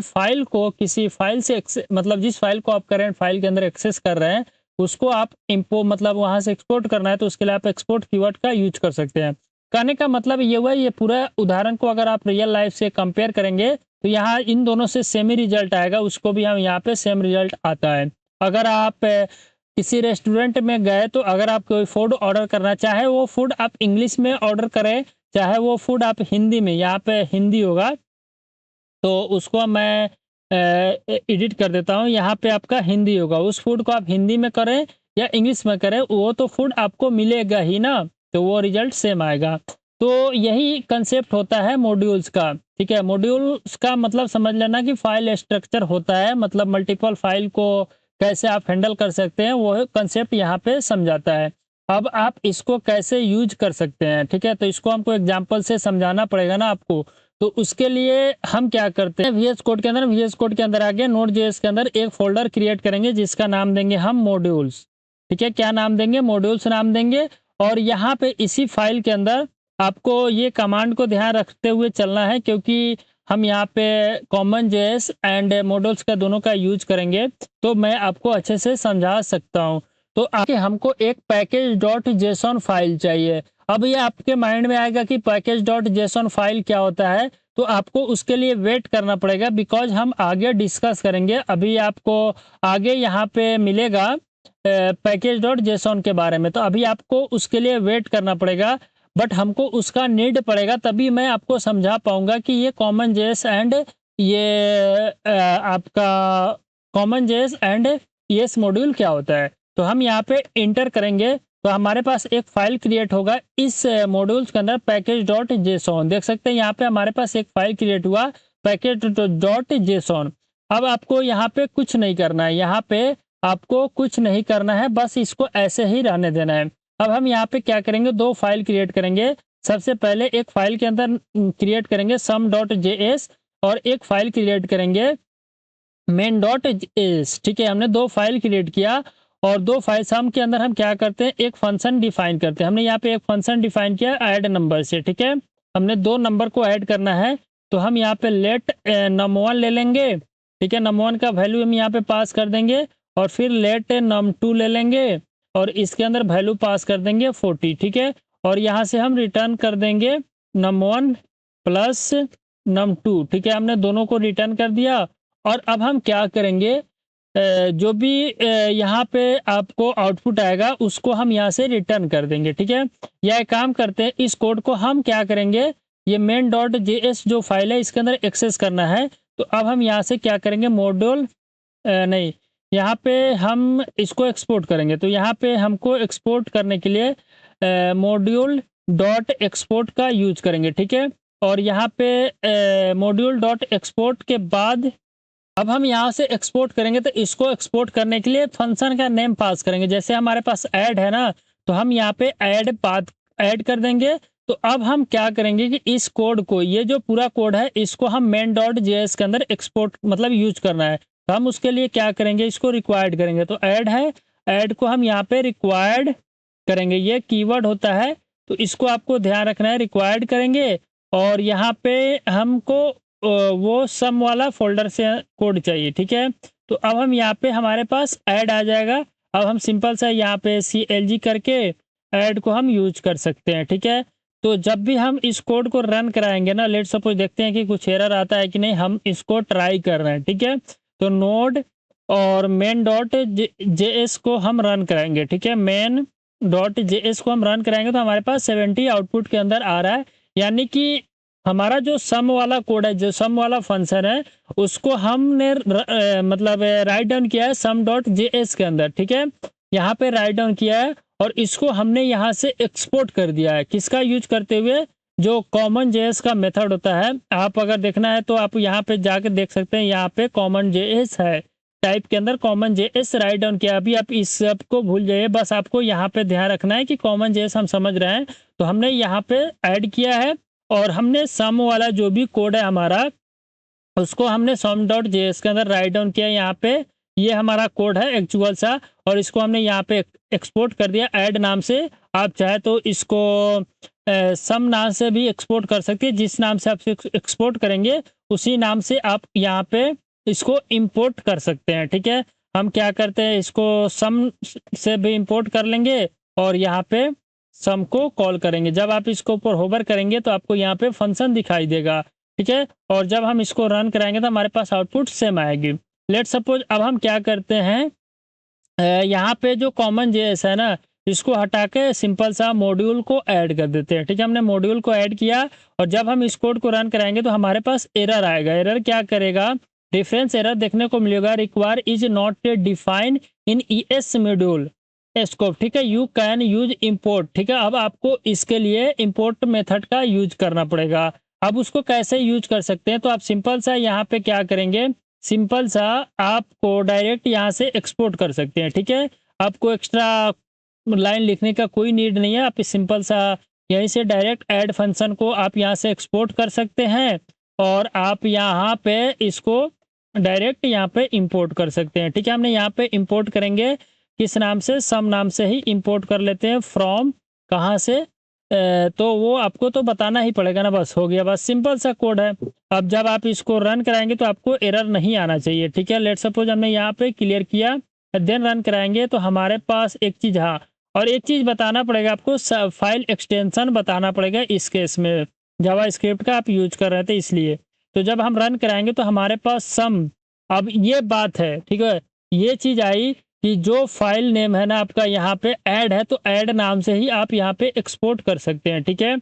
फाइल से मतलब जिस फाइल को आप करंट फाइल के अंदर एक्सेस कर रहे हैं उसको आप मतलब वहां से एक्सपोर्ट करना है तो उसके लिए आप एक्सपोर्ट कीवर्ड का यूज कर सकते हैं। कहने का मतलब ये हुआ, ये पूरा उदाहरण को अगर आप रियल लाइफ से कंपेयर करेंगे तो यहाँ इन दोनों से सेम ही रिजल्ट आएगा, उसको भी हम यहाँ पे सेम रिजल्ट आता है। अगर आप किसी रेस्टोरेंट में गए तो अगर आप कोई फूड ऑर्डर करना चाहे, वो फूड आप इंग्लिश में ऑर्डर करें, चाहे वो फूड आप हिंदी में, यहाँ पे हिंदी होगा तो उसको मैं एडिट कर देता हूँ, यहाँ पे आपका हिंदी होगा। उस फूड को आप हिंदी में करें या इंग्लिश में करें, वो तो फूड आपको मिलेगा ही ना, तो वो रिजल्ट सेम आएगा। तो यही कंसेप्ट होता है मॉड्यूल्स का, ठीक है। मॉड्यूल्स का मतलब समझ लेना कि फाइल स्ट्रक्चर होता है, मतलब मल्टीपल फाइल को कैसे आप हैंडल कर सकते हैं, वो कंसेप्ट यहाँ पे समझाता है। अब आप इसको कैसे यूज कर सकते हैं, ठीक है, तो इसको हमको एग्जाम्पल से समझाना पड़ेगा ना आपको। तो उसके लिए हम क्या करते हैं, VS कोड के अंदर, VS कोड के अंदर आगे Node.js के अंदर एक फोल्डर क्रिएट करेंगे जिसका नाम देंगे हम मॉड्यूल्स। ठीक है, क्या नाम देंगे, मॉड्यूल्स नाम देंगे। और यहाँ पे इसी फाइल के अंदर आपको ये कमांड को ध्यान रखते हुए चलना है, क्योंकि हम यहाँ पे कॉमन जेएस एंड मॉड्यूल्स का दोनों का यूज करेंगे, तो मैं आपको अच्छे से समझा सकता हूँ। तो आगे हमको एक पैकेज डॉट जेसन फाइल चाहिए। अब ये आपके माइंड में आएगा कि पैकेज डॉट जेसन फाइल क्या होता है, तो आपको उसके लिए वेट करना पड़ेगा, बिकॉज हम आगे डिस्कस करेंगे। अभी आपको आगे यहाँ पे मिलेगा पैकेज डॉट जेसन के बारे में, तो अभी आपको उसके लिए वेट करना पड़ेगा, बट हमको उसका नीड पड़ेगा, तभी मैं आपको समझा पाऊंगा कि ये कॉमन जेएस एंड ये आपका common JS and yes module क्या होता है। तो हम यहाँ पे इंटर करेंगे तो हमारे पास एक फाइल क्रिएट होगा इस मॉड्यूल्स के अंदर, पैकेज डॉट जेसन। देख सकते हैं यहाँ पे हमारे पास एक फाइल क्रिएट हुआ पैकेज डॉट जेसन। अब आपको यहाँ पे कुछ नहीं करना है, यहाँ पे आपको कुछ नहीं करना है, बस इसको ऐसे ही रहने देना है। अब हम यहाँ पे क्या करेंगे, दो फाइल क्रिएट करेंगे। सबसे पहले एक फाइल के अंदर क्रिएट करेंगे sum.js और एक फाइल क्रिएट करेंगे main.js। ठीक है, हमने दो फाइल क्रिएट किया और दो फाइल सम के अंदर हम क्या करते हैं, एक फंक्शन डिफाइन करते हैं। हमने यहाँ पे एक फंक्शन डिफाइन किया ऐड नंबर से। ठीक है, हमने दो नंबर को ऐड करना है, तो हम यहाँ पे लेट num1 ले लेंगे। ठीक है, num1 का वैल्यू हम यहाँ पे पास कर देंगे और फिर लेट num2 ले लेंगे और इसके अंदर वैल्यू पास कर देंगे 40। ठीक है, और यहाँ से हम रिटर्न कर देंगे num1 प्लस num2। ठीक है, हमने दोनों को रिटर्न कर दिया। और अब हम क्या करेंगे, जो भी यहाँ पे आपको आउटपुट आएगा उसको हम यहाँ से रिटर्न कर देंगे। ठीक है, या एक काम करते हैं, इस कोड को हम क्या करेंगे, ये main.js जो फाइल है इसके अंदर एक्सेस करना है। तो अब हम यहाँ से क्या करेंगे, मॉड्यूल नहीं, यहाँ पे हम इसको एक्सपोर्ट करेंगे। तो यहाँ पे हमको एक्सपोर्ट करने के लिए मॉड्यूल डॉट एक्सपोर्ट का यूज करेंगे। ठीक है, और यहाँ पे मॉड्यूल डॉट एक्सपोर्ट के बाद अब हम यहाँ से एक्सपोर्ट करेंगे, तो इसको एक्सपोर्ट करने के लिए फंक्शन का नेम पास करेंगे। जैसे हमारे पास ऐड है ना, तो हम यहाँ पे ऐड पाथ ऐड कर देंगे। तो अब हम क्या करेंगे कि इस कोड को, ये जो पूरा कोड है इसको हम main.js के अंदर एक्सपोर्ट मतलब यूज करना है। तो हम उसके लिए क्या करेंगे, इसको रिक्वायर्ड करेंगे। तो ऐड है, ऐड को हम यहाँ पे रिक्वायर्ड करेंगे, ये कीवर्ड होता है, तो इसको आपको ध्यान रखना है, रिक्वायर्ड करेंगे। और यहाँ पे हमको वो सम वाला फोल्डर से कोड चाहिए। ठीक है, तो अब हम यहाँ पे हमारे पास ऐड आ जाएगा। अब हम सिंपल सा यहाँ पे CLG करके ऐड को हम यूज कर सकते हैं। ठीक है, तो जब भी हम इस कोड को रन कराएंगे ना, लेट सपोज देखते हैं कि कुछ एरर आता है कि नहीं, हम इसको ट्राई कर रहे हैं। ठीक है, तो नोड और main.js को हम रन कराएंगे। ठीक है, main.js को हम रन कराएंगे तो हमारे पास 70 आउटपुट के अंदर आ रहा है, यानी कि हमारा जो सम वाला कोड है, जो सम वाला फंक्शन है, उसको हमने मतलब राइट डाउन किया है sum.js के अंदर। ठीक है, यहाँ पे राइट डाउन किया है और इसको हमने यहाँ से एक्सपोर्ट कर दिया है, किसका यूज करते हुए, जो कॉमन जेएस का मेथड होता है। आप अगर देखना है तो आप यहाँ पे जाके देख सकते हैं, यहाँ पे कॉमन जेएस है, टाइप के अंदर कॉमन जेएस राइट डाउन किया। अभी आप इस सब को भूल जाइए, बस आपको यहाँ पे ध्यान रखना है कि कॉमन जेएस हम समझ रहे हैं। तो हमने यहाँ पे ऐड किया है और हमने सम वाला जो भी कोड है हमारा, उसको हमने sum.js के अंदर राइट डाउन किया। यहाँ पे ये हमारा कोड है एक्चुअल सा, और इसको हमने यहाँ पे एक्सपोर्ट कर दिया ऐड नाम से। आप चाहे तो इसको सम नाम से भी एक्सपोर्ट कर सकते हैं, जिस नाम से आप एक्सपोर्ट करेंगे उसी नाम से आप यहाँ पे इसको इंपोर्ट कर सकते हैं। ठीक है, हम क्या करते हैं, इसको सम से भी इंपोर्ट कर लेंगे और यहाँ पे सम को कॉल करेंगे। जब आप इसको ऊपर होवर करेंगे तो आपको यहाँ पे फंक्शन दिखाई देगा। ठीक है, और जब हम इसको रन कराएंगे तो हमारे पास आउटपुट सेम आएगी। लेट सपोज अब हम क्या करते हैं, यहाँ पे जो कॉमन जेएस है ना, इसको हटा के सिंपल सा मॉड्यूल को ऐड कर देते हैं। ठीक है, हमने मॉड्यूल को ऐड किया और जब हम इस कोड को रन कराएंगे तो हमारे पास एरर आएगा। एरर क्या करेगा, डिफरेंस एरर देखने को मिलेगा, require is not defined in ES module scope. ठीक है, यू कैन यूज इंपोर्ट। ठीक है, अब आपको इसके लिए इंपोर्ट मेथड का यूज करना पड़ेगा। अब उसको कैसे यूज कर सकते हैं, तो आप सिंपल सा यहाँ पे क्या करेंगे, सिंपल सा आपको डायरेक्ट यहाँ से एक्सपोर्ट कर सकते हैं। ठीक है, आपको एक्स्ट्रा लाइन लिखने का कोई नीड नहीं है, आप सिंपल सा यहीं से डायरेक्ट ऐड फंक्शन को आप यहाँ से एक्सपोर्ट कर सकते हैं और आप यहाँ पे इसको डायरेक्ट यहाँ पे इंपोर्ट कर सकते हैं। ठीक है, हमने यहाँ पे इंपोर्ट करेंगे किस नाम से, सम नाम से ही इंपोर्ट कर लेते हैं। फ्रॉम कहाँ से, तो वो आपको तो बताना ही पड़ेगा ना, बस हो गया, बस सिंपल सा कोड है। अब जब आप इसको रन कराएंगे तो आपको एरर नहीं आना चाहिए। ठीक है, लेट सपोज हमने यहाँ पे क्लियर किया, देन रन कराएंगे तो हमारे पास एक चीज़, हाँ और एक चीज़ बताना पड़ेगा आपको, फाइल एक्सटेंशन बताना पड़ेगा इस केस में, जावा स्क्रिप्ट का आप यूज कर रहे थे इसलिए। तो जब हम रन कराएंगे तो हमारे पास सम, अब ये बात है, ठीक है, ये चीज़ आई कि जो फाइल नेम है ना आपका यहाँ पे ऐड है, तो ऐड नाम से ही आप यहाँ पे एक्सपोर्ट कर सकते हैं। ठीक है,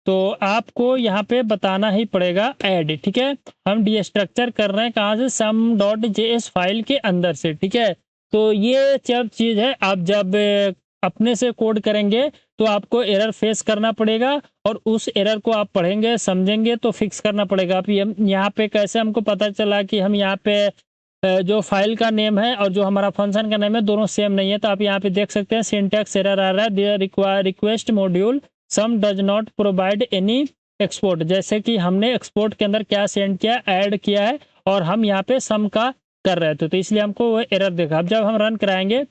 तो आपको यहाँ पे बताना ही पड़ेगा ऐड। ठीक है, हम डीस्ट्रक्चर कर रहे हैं कहाँ से, सम डॉट जेएस फाइल के अंदर से। ठीक है, तो ये सब चीज़ है, आप जब अपने से कोड करेंगे तो आपको एरर फेस करना पड़ेगा और उस एरर को आप पढ़ेंगे समझेंगे तो फिक्स करना पड़ेगा। आप यहाँ पे कैसे हमको पता चला कि हम यहाँ पे जो फाइल का नेम है और जो हमारा फंक्शन का नेम है दोनों सेम नहीं है, तो आप यहाँ पे देख सकते हैं सिंटैक्स एरर आ रहा है, there request module sum does not provide any export. जैसे कि हमने एक्सपोर्ट के अंदर क्या सेंड किया, ऐड किया है और हम यहाँ पे सम का कर रहे थे, तो इसलिए हमको वो एरर देखा। अब जब हम रन कराएंगे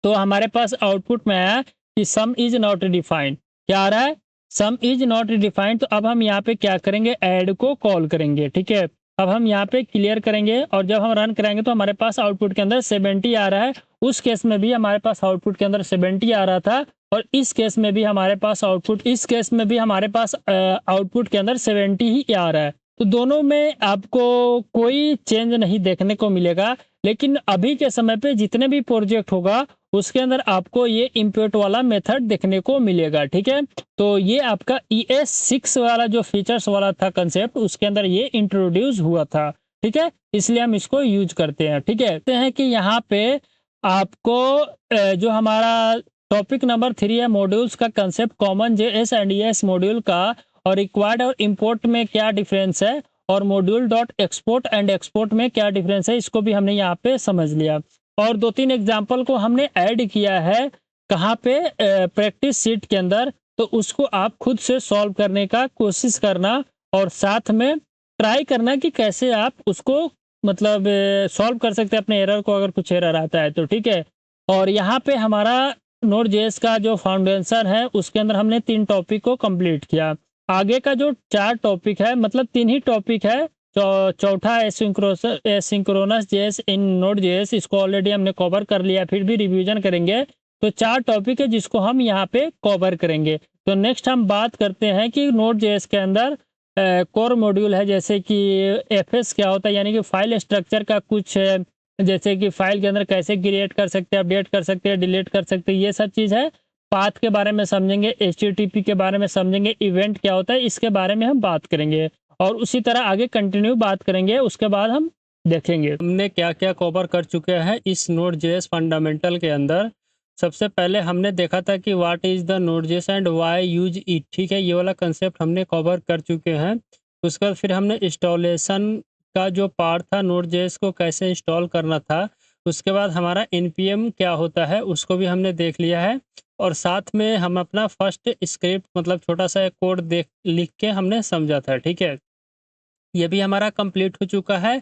तो हमारे पास आउटपुट में आया कि सम इज नॉट डिफाइंड। क्या आ रहा है, सम इज नॉट डिफाइंड। तो अब हम यहाँ पे क्या करेंगे, ऐड को कॉल करेंगे। ठीक है, अब हम यहाँ पे क्लियर करेंगे और जब हम रन कराएंगे तो हमारे पास आउटपुट के अंदर 70 आ रहा है। उस केस में भी हमारे पास आउटपुट के अंदर 70 आ रहा था और इस केस में भी हमारे पास आउटपुट के अंदर 70 ही आ रहा है। तो दोनों में आपको कोई चेंज नहीं देखने को मिलेगा, लेकिन अभी के समय पे जितने भी प्रोजेक्ट होगा उसके अंदर आपको ये इंपोर्ट वाला मेथड देखने को मिलेगा। ठीक है, तो ये आपका ES6 वाला जो फीचर्स वाला था कंसेप्ट, उसके अंदर ये इंट्रोड्यूस हुआ था। ठीक है, इसलिए हम इसको यूज करते हैं। ठीक है, कहते हैं कि यहाँ पे आपको जो हमारा टॉपिक नंबर 3 है मॉड्यूल्स का concept, common JS and ES module का, और रिक्वायर्ड और इंपोर्ट में क्या डिफरेंस है और module dot export and export में क्या डिफरेंस है, इसको भी हमने यहाँ पे समझ लिया। और 2-3 एग्जाम्पल को हमने ऐड किया है कहाँ पे, प्रैक्टिस सीट के अंदर, तो उसको आप खुद से सॉल्व करने का कोशिश करना और साथ में ट्राई करना कि कैसे आप उसको मतलब सॉल्व कर सकते हैं अपने एरर को, अगर कुछ एरर आता है तो। ठीक है, और यहाँ पे हमारा नोड जेएस का जो फाउंडेशन है उसके अंदर हमने 3 टॉपिक को कंप्लीट किया। आगे का जो 4 टॉपिक है, मतलब 3 ही टॉपिक है, चौथा एसिंक्रोनस जेएस इन नोड जेएस, इसको ऑलरेडी हमने कवर कर लिया, फिर भी रिवीजन करेंगे। तो 4 टॉपिक है जिसको हम यहाँ पे कवर करेंगे। तो नेक्स्ट हम बात करते हैं कि नोड जेएस के अंदर कोर मॉड्यूल है, जैसे कि एफएस क्या होता है, यानी कि फाइल स्ट्रक्चर का कुछ है, जैसे कि फाइल के अंदर कैसे क्रिएट कर सकते हैं, अपडेट कर सकते हैं, डिलीट कर सकते हैं, ये सब चीज़ है। पाथ के बारे में समझेंगे, HTTP के बारे में समझेंगे, इवेंट क्या होता है इसके बारे में हम बात करेंगे और उसी तरह आगे कंटिन्यू बात करेंगे। उसके बाद हम देखेंगे हमने क्या क्या कवर कर चुके हैं इस नोड जेएस फंडामेंटल के अंदर। सबसे पहले हमने देखा था कि what is the node JS and why use it. ठीक है, ये वाला कंसेप्ट हमने कवर कर चुके हैं। उसके बाद फिर हमने इंस्टॉलेशन का जो पार्ट था, नोड जेएस को कैसे इंस्टॉल करना था, उसके बाद हमारा npm क्या होता है उसको भी हमने देख लिया है। और साथ में हम अपना फर्स्ट स्क्रिप्ट मतलब छोटा सा कोड लिख के हमने समझा था। ठीक है, ये भी हमारा कंप्लीट हो चुका है।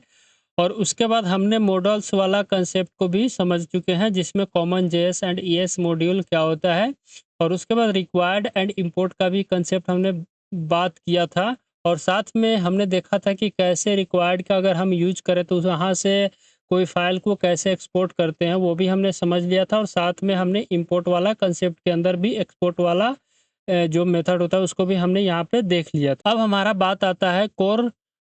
और उसके बाद हमने मॉडल्स वाला कंसेप्ट को भी समझ चुके हैं, जिसमें common JS and ES module क्या होता है। और उसके बाद रिक्वायर्ड एंड इंपोर्ट का भी कंसेप्ट हमने बात किया था। और साथ में हमने देखा था कि कैसे रिक्वायर्ड का अगर हम यूज करें तो वहाँ से कोई फाइल को कैसे एक्सपोर्ट करते हैं वो भी हमने समझ लिया था। और साथ में हमने इंपोर्ट वाला कंसेप्ट के अंदर भी एक्सपोर्ट वाला जो मेथड होता है उसको भी हमने यहाँ पे देख लिया था। अब हमारा बात आता है कोर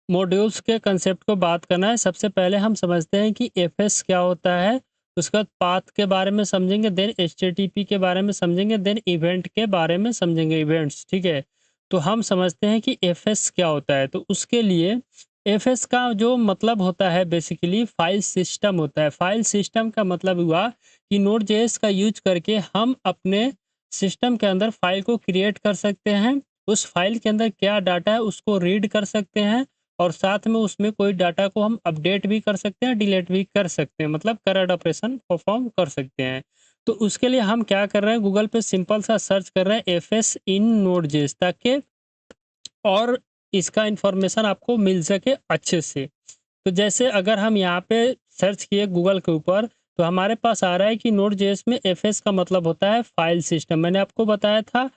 मॉड्यूल्स के कंसेप्ट को बात करना है। सबसे पहले हम समझते हैं कि एफएस क्या होता है, उसके बाद पाथ के बारे में समझेंगे, देन एचटीटीपी के बारे में समझेंगे, देन इवेंट के बारे में समझेंगे, इवेंट्स। ठीक है, तो हम समझते हैं कि एफएस क्या होता है। तो उसके लिए एफएस का जो मतलब होता है बेसिकली फाइल सिस्टम होता है। फाइल सिस्टम का मतलब हुआ कि नोड जेएस का यूज करके हम अपने सिस्टम के अंदर फाइल को क्रिएट कर सकते हैं, उस फाइल के अंदर क्या डाटा है उसको रीड कर सकते हैं और साथ में उसमें कोई डाटा को हम अपडेट भी कर सकते हैं, डिलीट भी कर सकते हैं, मतलब करंट ऑपरेशन परफॉर्म कर सकते हैं। तो उसके लिए हम क्या कर रहे हैं, गूगल पे सिंपल सा सर्च कर रहे हैं एफएस इन नोड.जेएस, ताकि और इसका इन्फॉर्मेशन आपको मिल सके अच्छे से। तो जैसे अगर हम यहाँ पे सर्च किए गूगल के ऊपर, तो हमारे पास आ रहा है कि नोड.जेएस में एफएस का मतलब होता है फाइल सिस्टम। मैंने आपको बताया था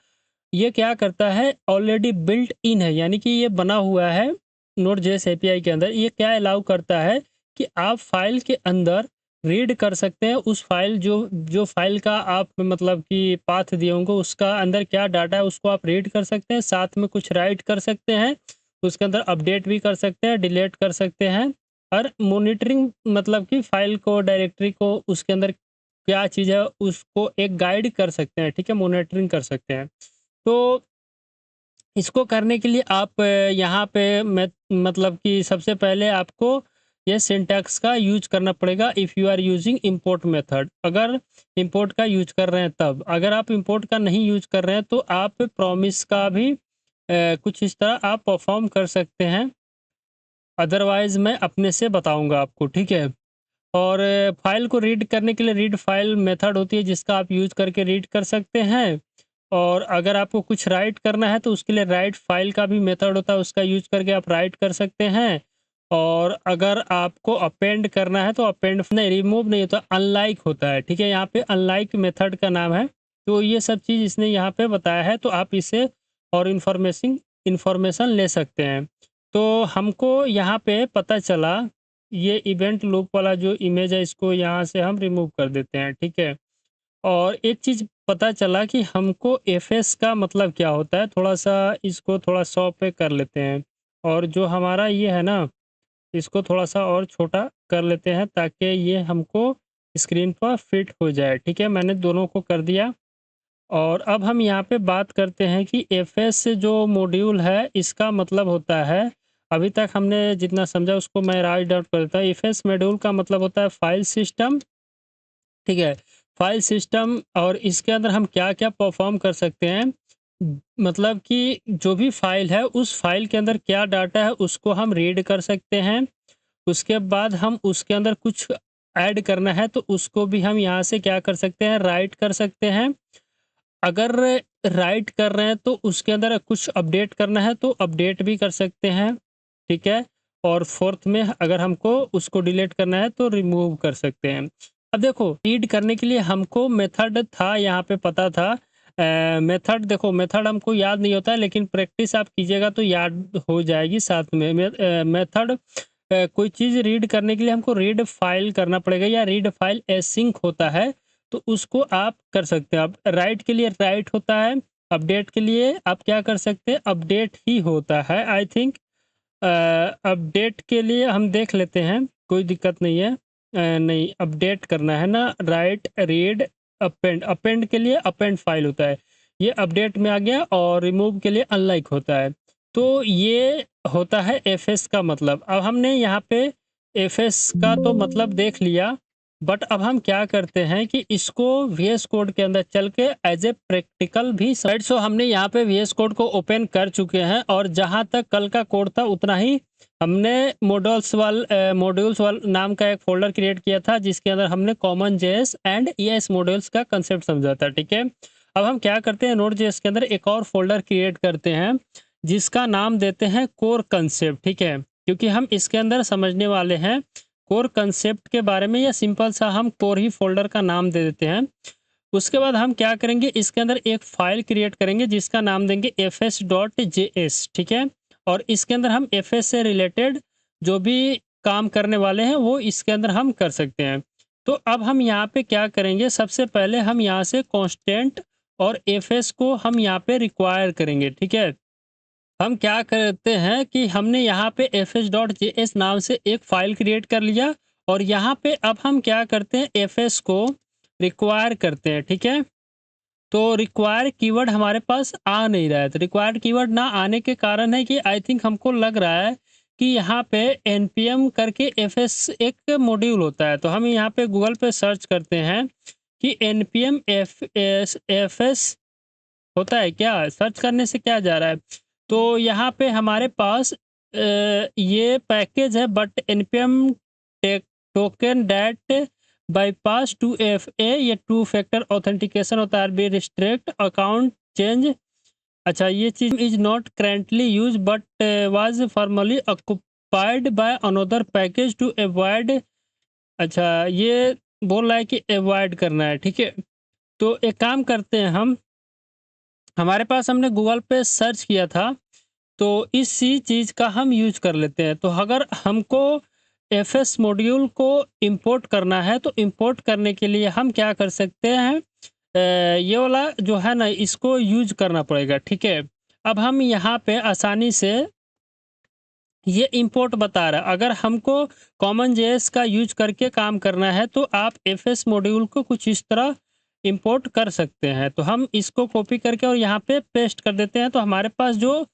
ये क्या करता है, ऑलरेडी बिल्ट इन है, यानी कि ये बना हुआ है नोड.जेएस एपीआई के अंदर। ये क्या अलाउ करता है कि आप फाइल के अंदर रीड कर सकते हैं उस फाइल जो जो फाइल का आप मतलब कि पाथ दिए होंगे, उसका अंदर क्या डाटा है उसको आप रीड कर सकते हैं, साथ में कुछ राइट कर सकते हैं, उसके अंदर अपडेट भी कर सकते हैं, डिलीट कर सकते हैं, और मॉनिटरिंग मतलब कि फाइल को, डायरेक्टरी को, उसके अंदर क्या चीज़ है उसको एक गाइड कर सकते हैं, ठीक है, मॉनिटरिंग कर सकते हैं। तो इसको करने के लिए आप यहाँ पे मैं मतलब कि सबसे पहले आपको ये सिंटैक्स का यूज करना पड़ेगा, if you are using import method. अगर इंपोर्ट का यूज कर रहे हैं तब, अगर आप इंपोर्ट का नहीं यूज कर रहे हैं तो आप प्रॉमिस का भी कुछ इस तरह आप परफॉर्म कर सकते हैं, अदरवाइज मैं अपने से बताऊंगा आपको, ठीक है। और फाइल को रीड करने के लिए रीड फाइल मेथड होती है, जिसका आप यूज करके रीड कर सकते हैं। और अगर आपको कुछ राइट करना है तो उसके लिए राइट फाइल का भी मेथड होता है, उसका यूज करके आप राइट कर सकते हैं। और अगर आपको अपेंड करना है तो अपेंड नहीं, रिमूव नहीं होता, अनलाइक होता है, ठीक है। यहाँ पे अनलाइक मेथड का नाम है। तो ये सब चीज़ इसने यहाँ पे बताया है, तो आप इसे और इन्फॉर्मेशन इन्फॉर्मेशन ले सकते हैं। तो हमको यहाँ पे पता चला, ये इवेंट लूप वाला जो इमेज है इसको यहाँ से हम रिमूव कर देते हैं, ठीक है। और एक चीज़ पता चला कि हमको एफएस का मतलब क्या होता है, थोड़ा-सा इसको थोड़ा 100 पे कर लेते हैं। और जो हमारा ये है ना, इसको थोड़ा-सा और छोटा कर लेते हैं ताकि ये हमको स्क्रीन पर फिट हो जाए, ठीक है। मैंने दोनों को कर दिया। और अब हम यहाँ पे बात करते हैं कि एफएस जो मॉड्यूल है इसका मतलब होता है, अभी तक हमने जितना समझा उसको मैं राइट डाउन कर देता हूँ। एफएस मॉड्यूल का मतलब होता है फाइल सिस्टम, ठीक है, फाइल सिस्टम। और इसके अंदर हम क्या-क्या परफॉर्म कर सकते हैं, मतलब कि जो भी फाइल है उस फाइल के अंदर क्या डाटा है उसको हम रीड कर सकते हैं। उसके बाद हम उसके अंदर कुछ ऐड करना है तो उसको भी हम यहाँ से क्या कर सकते हैं, राइट कर सकते हैं। अगर राइट कर रहे हैं तो उसके अंदर कुछ अपडेट करना है तो अपडेट भी कर सकते हैं, ठीक है। और फोर्थ में अगर हमको उसको डिलीट करना है तो रिमूव कर सकते हैं। अब देखो रीड करने के लिए हमको मेथड था यहाँ पे पता था, मेथड देखो मेथड हमको याद नहीं होता है, लेकिन प्रैक्टिस आप कीजिएगा तो याद हो जाएगी साथ में। मेथड कोई चीज़ रीड करने के लिए हमको रीड फाइल करना पड़ेगा, या रीड फाइल एसिंक होता है, तो उसको आप कर सकते हैं। अब राइट के लिए राइट होता है, अपडेट के लिए आप क्या कर सकते हैं, अपडेट ही होता है आई थिंक। अपडेट के लिए हम देख लेते हैं, कोई दिक्कत नहीं है। नहीं, अपडेट करना है ना, राइट, रीड, अपेंड। अपेंड के लिए अपेंड फाइल होता है, ये अपडेट में आ गया। और रिमूव के लिए अनलाइक होता है। तो ये होता है एफएस का मतलब। अब हमने यहाँ पे एफएस का तो मतलब देख लिया, बट अब हम क्या करते हैं कि इसको वीएस कोड के अंदर चल के एज ए प्रैक्टिकल भी सो हमने यहाँ पे वीएस कोड को ओपन कर चुके हैं। और जहाँ तक कल का कोड था उतना ही हमने मॉड्यूल्स वाल नाम का एक फोल्डर क्रिएट किया था, जिसके अंदर हमने common JS and ES modules का कंसेप्ट समझा था, ठीक है। अब हम क्या करते हैं, नोड जेएस के अंदर एक और फोल्डर क्रिएट करते हैं जिसका नाम देते हैं कोर कंसेप्ट, ठीक है। क्योंकि हम इसके अंदर समझने वाले हैं कोर कंसेप्ट के बारे में, या सिंपल सा हम कोर ही फोल्डर का नाम दे देते हैं। उसके बाद हम क्या करेंगे, इसके अंदर एक फाइल क्रिएट करेंगे जिसका नाम देंगे fs.js, ठीक है। और इसके अंदर हम fs से रिलेटेड जो भी काम करने वाले हैं वो इसके अंदर हम कर सकते हैं। तो अब हम यहाँ पे क्या करेंगे, सबसे पहले हम यहाँ से कांस्टेंट और fs को हम यहाँ पे रिक्वायर करेंगे, ठीक है। हम क्या करते हैं कि हमने यहाँ पे fs.js नाम से एक फाइल क्रिएट कर लिया, और यहाँ पे अब हम क्या करते हैं, fs को रिक्वायर करते हैं, ठीक है। तो रिक्वायर कीवर्ड हमारे पास आ नहीं रहा है, तो रिक्वायर्ड कीवर्ड ना आने के कारण है कि आई थिंक हमको लग रहा है कि यहाँ पे npm करके fs एक मॉड्यूल होता है। तो हम यहाँ पे गूगल पे सर्च करते हैं कि npm fs होता है क्या, सर्च करने से क्या जा रहा है। तो यहाँ पे हमारे पास ये पैकेज है, but npm token that bypass 2FA, ये 2 फैक्टर ऑथेंटिकेशन होता है, आरबी रिस्ट्रिक्ट अकाउंट चेंज। अच्छा, ये चीज is not currently used but was formerly occupied by another package to avoid. अच्छा, ये बोल रहा है कि अवॉइड करना है, ठीक है। तो एक काम करते हैं हम, हमारे पास हमने गूगल पे सर्च किया था, तो इसी चीज़ का हम यूज कर लेते हैं। तो अगर हमको एफएस मॉड्यूल को इंपोर्ट करना है, तो इंपोर्ट करने के लिए हम क्या कर सकते हैं, ये वाला जो है ना, इसको यूज करना पड़ेगा, ठीक है। अब हम यहाँ पे आसानी से ये इंपोर्ट बता रहा है, अगर हमको कॉमन जेएस का यूज करके काम करना है, तो आप एफएस मॉड्यूल को कुछ इस तरह इंपोर्ट कर सकते हैं। तो हम इसको कॉपी करके और यहाँ पे पेस्ट कर देते हैं, तो हमारे पास जो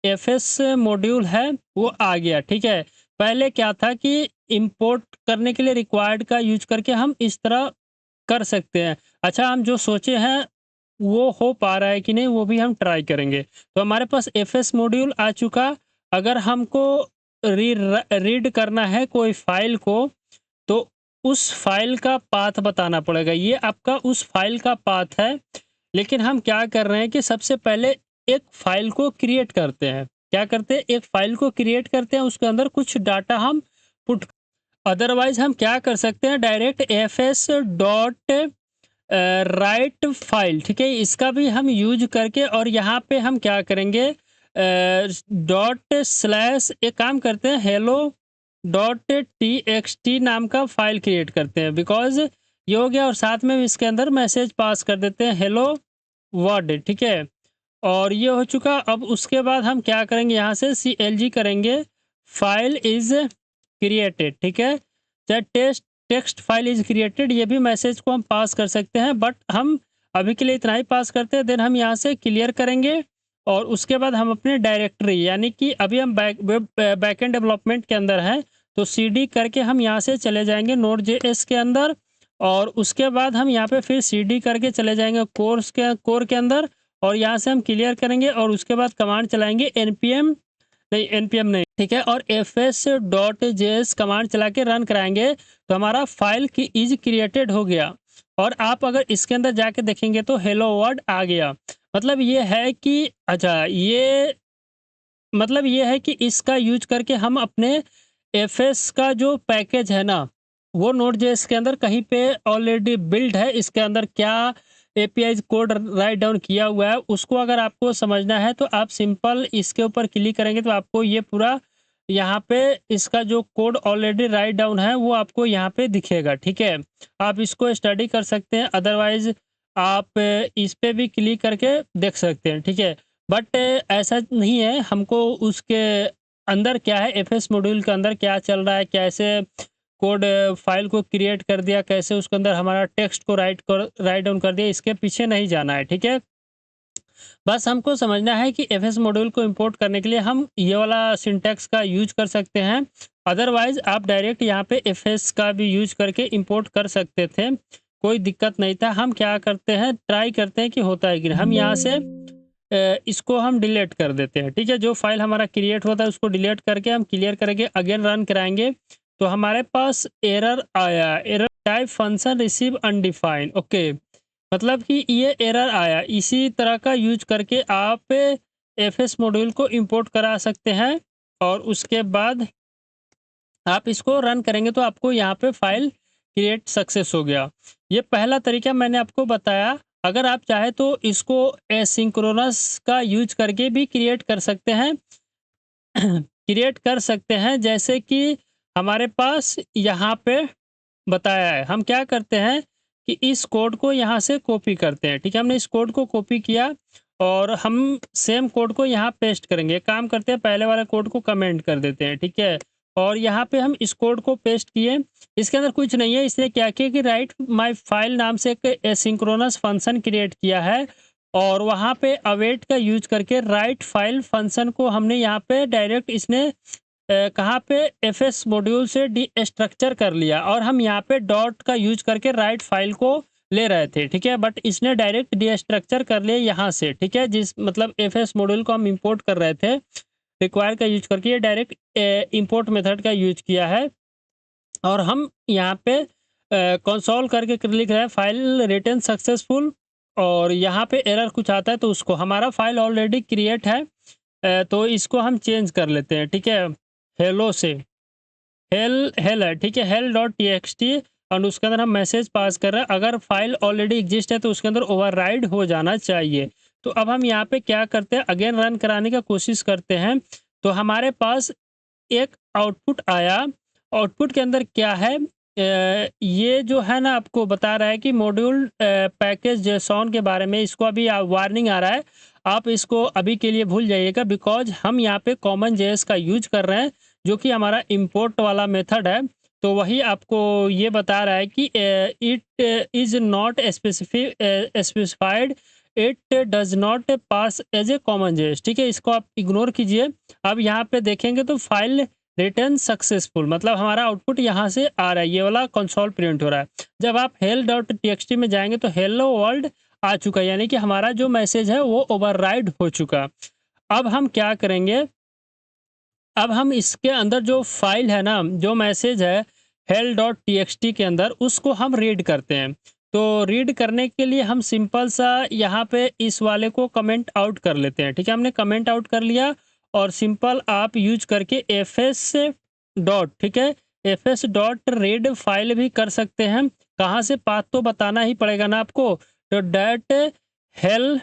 एफएस मॉड्यूल है वो आ गया, ठीक है। पहले क्या था कि इंपोर्ट करने के लिए रिक्वायर्ड का यूज करके हम इस तरह कर सकते हैं। अच्छा, हम जो सोचे हैं वो हो पा रहा है कि नहीं, वो भी हम ट्राई करेंगे। तो हमारे पास एफएस मॉड्यूल आ चुका। अगर हमको रीड करना है कोई फाइल को, तो उस फाइल का पाथ बताना पड़ेगा। ये आपका उस फाइल का पाथ है, लेकिन हम क्या कर रहे हैं कि सबसे पहले एक फाइल को क्रिएट करते हैं। क्या करते हैं, एक फाइल को क्रिएट करते हैं, उसके अंदर कुछ डाटा हम पुट। अदरवाइज हम क्या कर सकते हैं, direct FS dot write file, ठीक है, इसका भी हम यूज करके, और यहाँ पे हम क्या करेंगे, डॉट स्लैश, एक काम करते हैं, हेलो डॉट टी नाम का फाइल क्रिएट करते हैं, बिकॉज ये हो गया। और साथ में इसके अंदर मैसेज पास कर देते हैं, हेलो वर्ड, ठीक है। और ये हो चुका। अब उसके बाद हम क्या करेंगे, यहाँ से CLG करेंगे, फाइल इज क्रिएटेड, ठीक है। चाहे टेक्स्ट फाइल इज क्रिएटेड, ये भी मैसेज को हम पास कर सकते हैं, बट हम अभी के लिए इतना ही पास करते हैं। देन हम यहाँ से क्लियर करेंगे, और उसके बाद हम अपने डायरेक्टरी, यानी कि अभी हम बैकएंड डेवलपमेंट के अंदर हैं, तो CD करके हम यहाँ से चले जाएंगे Node.js के अंदर, और उसके बाद हम यहाँ पे फिर CD करके चले जाएंगे कोर के अंदर, और यहाँ से हम क्लियर करेंगे, और उसके बाद कमांड चलाएंगे npm नहीं, ठीक है, और fs.js कमांड चला के रन कराएंगे, तो हमारा फाइल की इज क्रिएटेड हो गया। और आप अगर इसके अंदर जाके देखेंगे तो हेलो वर्ड आ गया। मतलब ये है कि, अच्छा, ये मतलब ये है कि इसका यूज करके हम अपने एफएस का जो पैकेज है ना, वो Node.js के अंदर कहीं पे ऑलरेडी बिल्ड है, इसके अंदर क्या एपीआई कोड राइट डाउन किया हुआ है, उसको अगर आपको समझना है, तो आप सिंपल इसके ऊपर क्लिक करेंगे, तो आपको ये पूरा यहाँ पे इसका जो कोड ऑलरेडी राइट डाउन है वो आपको यहाँ पे दिखेगा, ठीक है। आप इसको स्टडी कर सकते हैं, अदरवाइज आप इस पे भी क्लिक करके देख सकते हैं, ठीक है। बट ऐसा नहीं है, हमको उसके अंदर क्या है, एफएस मॉड्यूल के अंदर क्या चल रहा है, कैसे कोड फाइल को क्रिएट कर दिया, कैसे उसके अंदर हमारा टेक्स्ट को राइट डाउन कर दिया, इसके पीछे नहीं जाना है, ठीक है। बस हमको समझना है कि एफएस मॉड्यूल को इंपोर्ट करने के लिए हम ये वाला सिंटैक्स का यूज कर सकते हैं। अदरवाइज आप डायरेक्ट यहाँ पे एफएस का भी यूज करके इंपोर्ट कर सकते थे, कोई दिक्कत नहीं था। हम क्या करते हैं, ट्राई करते हैं कि होता है कि नहीं। हम यहाँ से इसको हम डिलीट कर देते हैं, ठीक है। जो फाइल हमारा क्रिएट होता है उसको डिलीट करके हम क्लियर करेंगे, अगेन रन कराएंगे, तो हमारे पास एरर आया, error type function receive undefined, okay. मतलब कि ये एरर आया। इसी तरह का यूज करके आप एफएस मॉड्यूल को इंपोर्ट करा सकते हैं, और उसके बाद आप इसको रन करेंगे तो आपको यहाँ पे फाइल क्रिएट सक्सेस हो गया। ये पहला तरीका मैंने आपको बताया। अगर आप चाहे तो इसको एसिंक्रोनस का यूज करके भी क्रिएट कर सकते हैं क्रिएट कर सकते हैं, जैसे कि हमारे पास यहाँ पे बताया है। हम क्या करते हैं कि इस कोड को यहाँ से कॉपी करते हैं, ठीक है। हमने इस कोड को कॉपी किया, और हम सेम कोड को यहाँ पेस्ट करेंगे। काम करते हैं, पहले वाले कोड को कमेंट कर देते हैं, ठीक है। और यहाँ पे हम इस कोड को पेस्ट किए, इसके अंदर कुछ नहीं है। इसने क्या किया कि राइट माय फाइल नाम से एक एसिंक्रोनस फंक्शन क्रिएट किया है, और वहाँ पे अवेट का यूज करके राइट फाइल फंक्शन को हमने यहाँ पे डायरेक्ट इसने कहाँ पे एफएस मॉड्यूल से डिस्ट्रक्चर कर लिया, और हम यहाँ पे डॉट का यूज करके राइट फाइल को ले रहे थे, ठीक है। बट इसने डायरेक्ट डिस्ट्रक्चर कर लिया यहाँ से, ठीक है। जिस मतलब एफएस मॉड्यूल को हम इंपोर्ट कर रहे थे रिक्वायर का यूज करके, ये डायरेक्ट इंपोर्ट मेथड का यूज किया है, और हम यहाँ पे कंसोल करके लिख रहा है फाइल रिटर्न सक्सेसफुल, और यहाँ पे एरर कुछ आता है तो उसको, हमारा फाइल ऑलरेडी क्रिएट है, तो इसको हम चेंज कर लेते हैं, ठीक है। हेलो से हेल हेल है, ठीक है, hello dot T x T, और उसके अंदर हम मैसेज पास कर रहे हैं। अगर फाइल ऑलरेडी एग्जिस्ट है तो उसके अंदर ओवरराइड हो जाना चाहिए। तो अब हम यहाँ पे क्या करते हैं, अगेन रन कराने का कोशिश करते हैं। तो हमारे पास एक आउटपुट आया। आउटपुट के अंदर क्या है, ये जो है ना आपको बता रहा है कि मॉड्यूल पैकेज जेसॉन के बारे में, इसको अभी वार्निंग आ रहा है, आप इसको अभी के लिए भूल जाइएगा, बिकॉज हम यहाँ पे कॉमन जेएस का यूज कर रहे हैं, जो कि हमारा इंपोर्ट वाला मेथड है। तो वही आपको ये बता रहा है कि it is not specified, it does not pass as a common JS, ठीक है, इसको आप इग्नोर कीजिए। अब यहाँ पे देखेंगे तो फाइल रिटर्न सक्सेसफुल, मतलब हमारा आउटपुट यहाँ से आ रहा है, ये वाला कंसोल प्रिंट हो रहा है। जब आप हेल डॉट टीएक्सटी में जाएंगे तो हेलो वर्ल्ड आ चुका है, यानी कि हमारा जो मैसेज है वो ओवरराइड हो चुका। अब हम क्या करेंगे, अब हम इसके अंदर जो फाइल है ना, जो मैसेज है हेल डॉट टीएक्सटी के अंदर, उसको हम रीड करते हैं। तो रीड करने के लिए हम सिंपल सा यहाँ पे इस वाले को कमेंट आउट कर लेते हैं, ठीक है। हमने कमेंट आउट कर लिया, और सिंपल आप यूज करके एफ एस डॉट, ठीक है, F S dot read file भी कर सकते हैं। कहाँ से, पाथ तो बताना ही पड़ेगा ना आपको, तो डॉट हेल,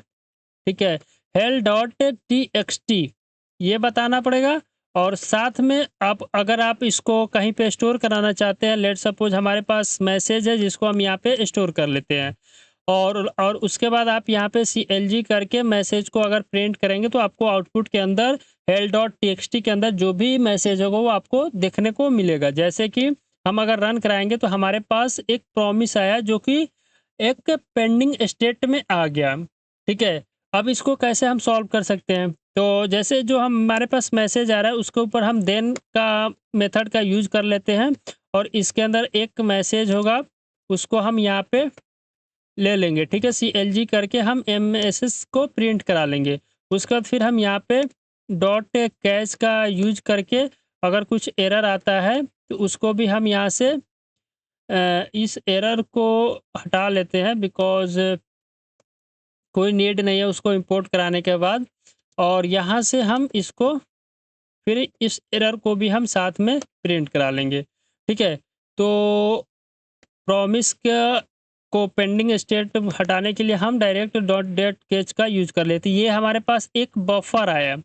ठीक है, hello dot T x T, ये बताना पड़ेगा। और साथ में आप, अगर आप इसको कहीं पे स्टोर कराना चाहते हैं, लेट सपोज हमारे पास मैसेज है जिसको हम यहाँ पे स्टोर कर लेते हैं, और उसके बाद आप यहाँ पे CLG करके मैसेज को अगर प्रिंट करेंगे तो आपको आउटपुट के अंदर हेल डॉट टी के अंदर जो भी मैसेज होगा वो आपको देखने को मिलेगा। जैसे कि हम अगर रन कराएंगे तो हमारे पास एक प्रॉमिस आया जो कि एक पेंडिंग स्टेट में आ गया, ठीक है। अब इसको कैसे हम सॉल्व कर सकते हैं, तो जैसे जो हमारे पास मैसेज आ रहा है उसके ऊपर हम देन का मेथड का यूज कर लेते हैं, और इसके अंदर एक मैसेज होगा, उसको हम यहाँ पे ले लेंगे, ठीक है, CLG करके हम MSS को प्रिंट करा लेंगे। उसके बाद फिर हम यहाँ पे डॉट कैच का यूज करके अगर कुछ एरर आता है तो उसको भी हम यहाँ से इस एरर को हटा लेते हैं, बिकॉज कोई नीड नहीं है उसको इंपोर्ट कराने के बाद। और यहाँ से हम इसको, फिर इस एरर को भी हम साथ में प्रिंट करा लेंगे, ठीक है। तो प्रॉमिस का को पेंडिंग स्टेट हटाने के लिए हम डायरेक्ट डॉट डेट कैच का यूज कर लेते हैं। ये हमारे पास एक बफर आया,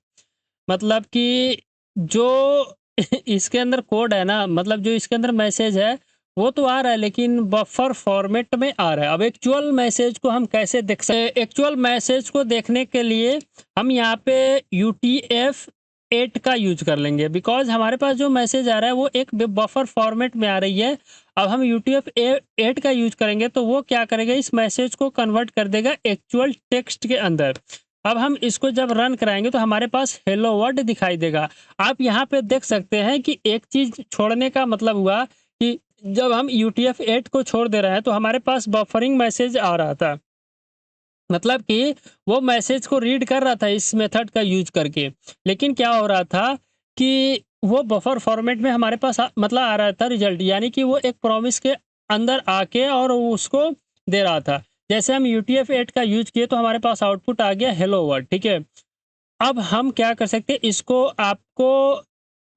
मतलब कि जो इसके अंदर कोड है ना, मतलब जो इसके अंदर मैसेज है वो तो आ रहा है, लेकिन बफर फॉर्मेट में आ रहा है। अब एक्चुअल मैसेज को हम कैसे देख सकते हैं, एक्चुअल मैसेज को देखने के लिए हम यहाँ पे UTF-8 का यूज कर लेंगे, बिकॉज हमारे पास जो मैसेज आ रहा है वो एक बफर फॉर्मेट में आ रही है। अब हम UTF-8 का यूज करेंगे तो वो क्या करेगा, इस मैसेज को कन्वर्ट कर देगा एक्चुअल टेक्स्ट के अंदर। अब हम इसको जब रन कराएंगे तो हमारे पास हेलो वर्ल्ड दिखाई देगा। आप यहाँ पे देख सकते हैं कि एक चीज छोड़ने का मतलब हुआ कि जब हम UTF-8 को छोड़ दे रहे हैं तो हमारे पास बफरिंग मैसेज आ रहा था, मतलब कि वो मैसेज को रीड कर रहा था इस मेथड का यूज करके। लेकिन क्या हो रहा था कि वो बफर फॉर्मेट में हमारे पास मतलब आ रहा था रिजल्ट, यानी कि वो एक प्रॉमिस के अंदर आके और उसको दे रहा था। जैसे हम UTF-8 का यूज किए तो हमारे पास आउटपुट आ गया हेलो वर्ल्ड, ठीक है। अब हम क्या कर सकते हैं, इसको आपको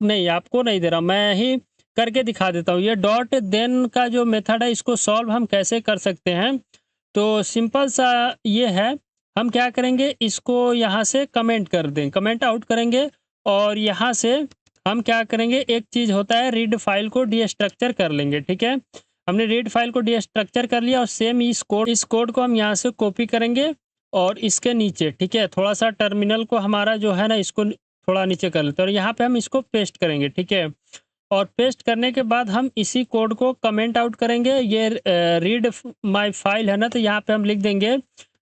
नहीं, आपको नहीं दे रहा, मैं ही करके दिखा देता हूँ। ये डॉट देन का जो मेथड है इसको सॉल्व हम कैसे कर सकते हैं, तो सिंपल सा ये है, हम क्या करेंगे, इसको यहाँ से कमेंट कर दें, कमेंट आउट करेंगे, और यहाँ से हम क्या करेंगे, एक चीज़ होता है रीड फाइल को डीस्ट्रक्चर कर लेंगे, ठीक है। हमने रीड फाइल को डीस्ट्रक्चर कर लिया, और सेम इस कोड को हम यहाँ से कॉपी करेंगे और इसके नीचे, ठीक है, थोड़ा सा टर्मिनल को हमारा जो है ना इसको थोड़ा नीचे कर लेते हैं, और यहाँ पे हम इसको पेस्ट करेंगे, ठीक है। और पेस्ट करने के बाद हम इसी कोड को कमेंट आउट करेंगे। ये रीड माय फाइल है ना, तो यहाँ पे हम लिख देंगे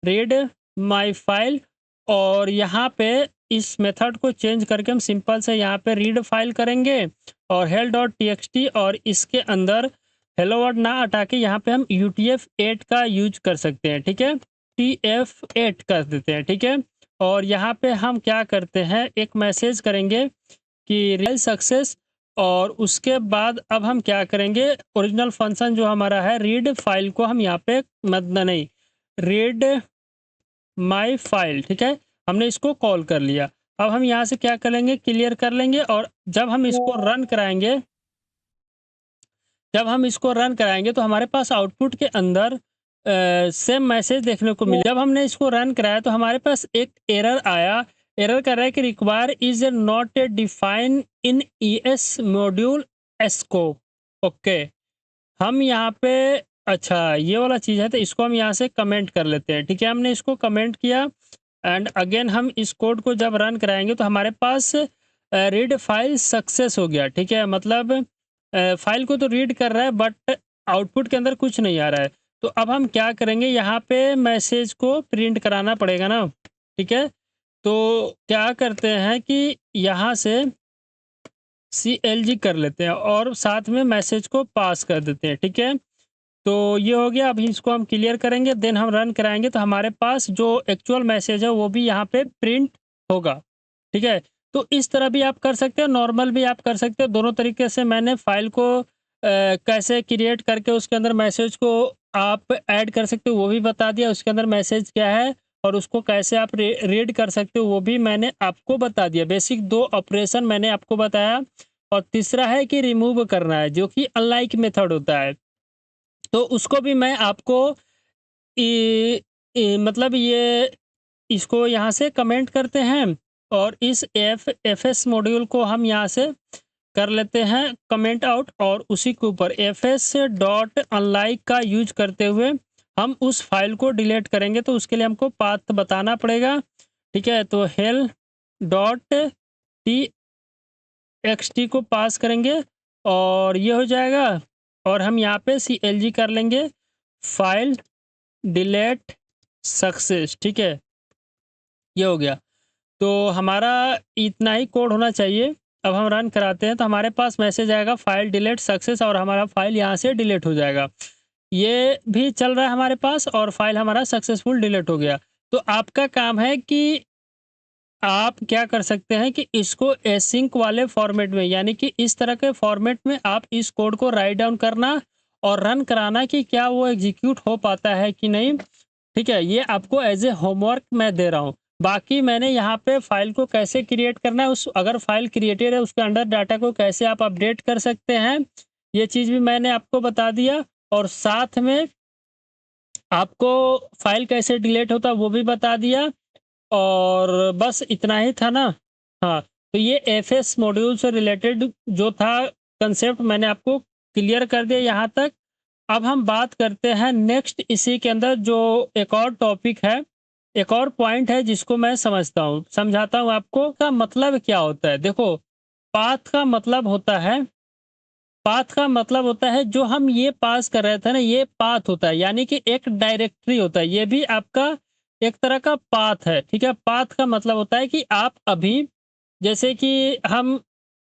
रीड माय फाइल, और यहाँ पे इस मेथड को चेंज करके हम सिंपल से यहाँ पे रीड फाइल करेंगे, और हेल डॉट टी और इसके अंदर हेलो वर्ड ना हटा के यहाँ पे हम UTF-8 का यूज कर सकते हैं, ठीक है, TF-8 कर देते हैं, ठीक है। और यहाँ पे हम क्या करते हैं, एक मैसेज करेंगे कि रियल सक्सेस, और उसके बाद अब हम क्या करेंगे, ओरिजिनल फंक्शन जो हमारा है रीड फाइल को हम यहाँ पे नहीं, रीड माय फाइल, ठीक है, हमने इसको कॉल कर लिया। अब हम यहाँ से क्या करेंगे, क्लियर कर लेंगे और जब हम इसको रन कराएंगे, तो हमारे पास आउटपुट के अंदर सेम मैसेज देखने को मिले। जब हमने इसको रन कराया तो हमारे पास एक एरर आया। एरर कर रहा है कि require is not define in ES module scope. Okay, हम यहाँ पे अच्छा ये वाला चीज़ है तो इसको हम यहाँ से कमेंट कर लेते हैं। ठीक है, हमने इसको कमेंट किया एंड अगेन हम इस कोड को जब रन कराएंगे तो हमारे पास रीड फाइल सक्सेस हो गया। ठीक है, मतलब फाइल को तो रीड कर रहा है बट आउटपुट के अंदर कुछ नहीं आ रहा है। तो अब हम क्या करेंगे, यहाँ पे मैसेज को प्रिंट कराना पड़ेगा ना। ठीक है, तो क्या करते हैं कि यहाँ से CLG कर लेते हैं और साथ में मैसेज को पास कर देते हैं। ठीक है, तो ये हो गया। अभी इसको हम क्लियर करेंगे, देन हम रन कराएंगे तो हमारे पास जो एक्चुअल मैसेज है वो भी यहाँ पे प्रिंट होगा। ठीक है, तो इस तरह भी आप कर सकते हो, नॉर्मल भी आप कर सकते हो। दोनों तरीके से मैंने फाइल को कैसे क्रिएट करके उसके अंदर मैसेज को आप ऐड कर सकते हो वो भी बता दिया, उसके अंदर मैसेज क्या है और उसको कैसे आप रीड कर सकते हो वो भी मैंने आपको बता दिया। बेसिक 2 ऑपरेशन मैंने आपको बताया और तीसरा है कि रिमूव करना है जो कि अनलाइक मेथड होता है, तो उसको भी मैं आपको मतलब ये इसको यहाँ से कमेंट करते हैं और इस एफएस मॉड्यूल को हम यहाँ से कर लेते हैं कमेंट आउट और उसी के ऊपर fs डॉट अनलाइक का यूज करते हुए हम उस फाइल को डिलीट करेंगे। तो उसके लिए हमको पाथ बताना पड़ेगा। ठीक है, तो हेल डॉट txt को पास करेंगे और ये हो जाएगा और हम यहाँ पे CLG कर लेंगे फाइल डिलीट सक्सेस। ठीक है, ये हो गया। तो हमारा इतना ही कोड होना चाहिए। अब हम रन कराते हैं तो हमारे पास मैसेज आएगा फाइल डिलीट सक्सेस और हमारा फाइल यहाँ से डिलीट हो जाएगा। ये भी चल रहा है हमारे पास और फाइल हमारा सक्सेसफुल डिलीट हो गया। तो आपका काम है कि आप क्या कर सकते हैं कि इसको एसिंक वाले फॉर्मेट में, यानी कि इस तरह के फॉर्मेट में आप इस कोड को राइट डाउन करना और रन कराना कि क्या वो एग्जीक्यूट हो पाता है कि नहीं। ठीक है, ये आपको एज ए होमवर्क मैं दे रहा हूँ। बाकी मैंने यहाँ पे फाइल को कैसे क्रिएट करना है, उस अगर फाइल क्रिएटेड है उसके अंडर डाटा को कैसे आप अपडेट कर सकते हैं, ये चीज़ भी मैंने आपको बता दिया और साथ में आपको फाइल कैसे डिलीट होता है वो भी बता दिया और बस इतना ही था ना। हाँ, तो ये एफएस मॉड्यूल से रिलेटेड जो था कंसेप्ट मैंने आपको क्लियर कर दिया यहाँ तक। अब हम बात करते हैं नेक्स्ट, इसी के अंदर जो एक और टॉपिक है, एक और पॉइंट है जिसको मैं समझाता हूँ आपको का मतलब क्या होता है। देखो, पाथ का मतलब होता है, जो हम ये पास कर रहे थे ना, ये पाथ होता है, यानी कि एक डायरेक्टरी होता है, ये भी आपका एक तरह का पाथ है। ठीक है, पाथ का मतलब होता है कि आप अभी जैसे कि हम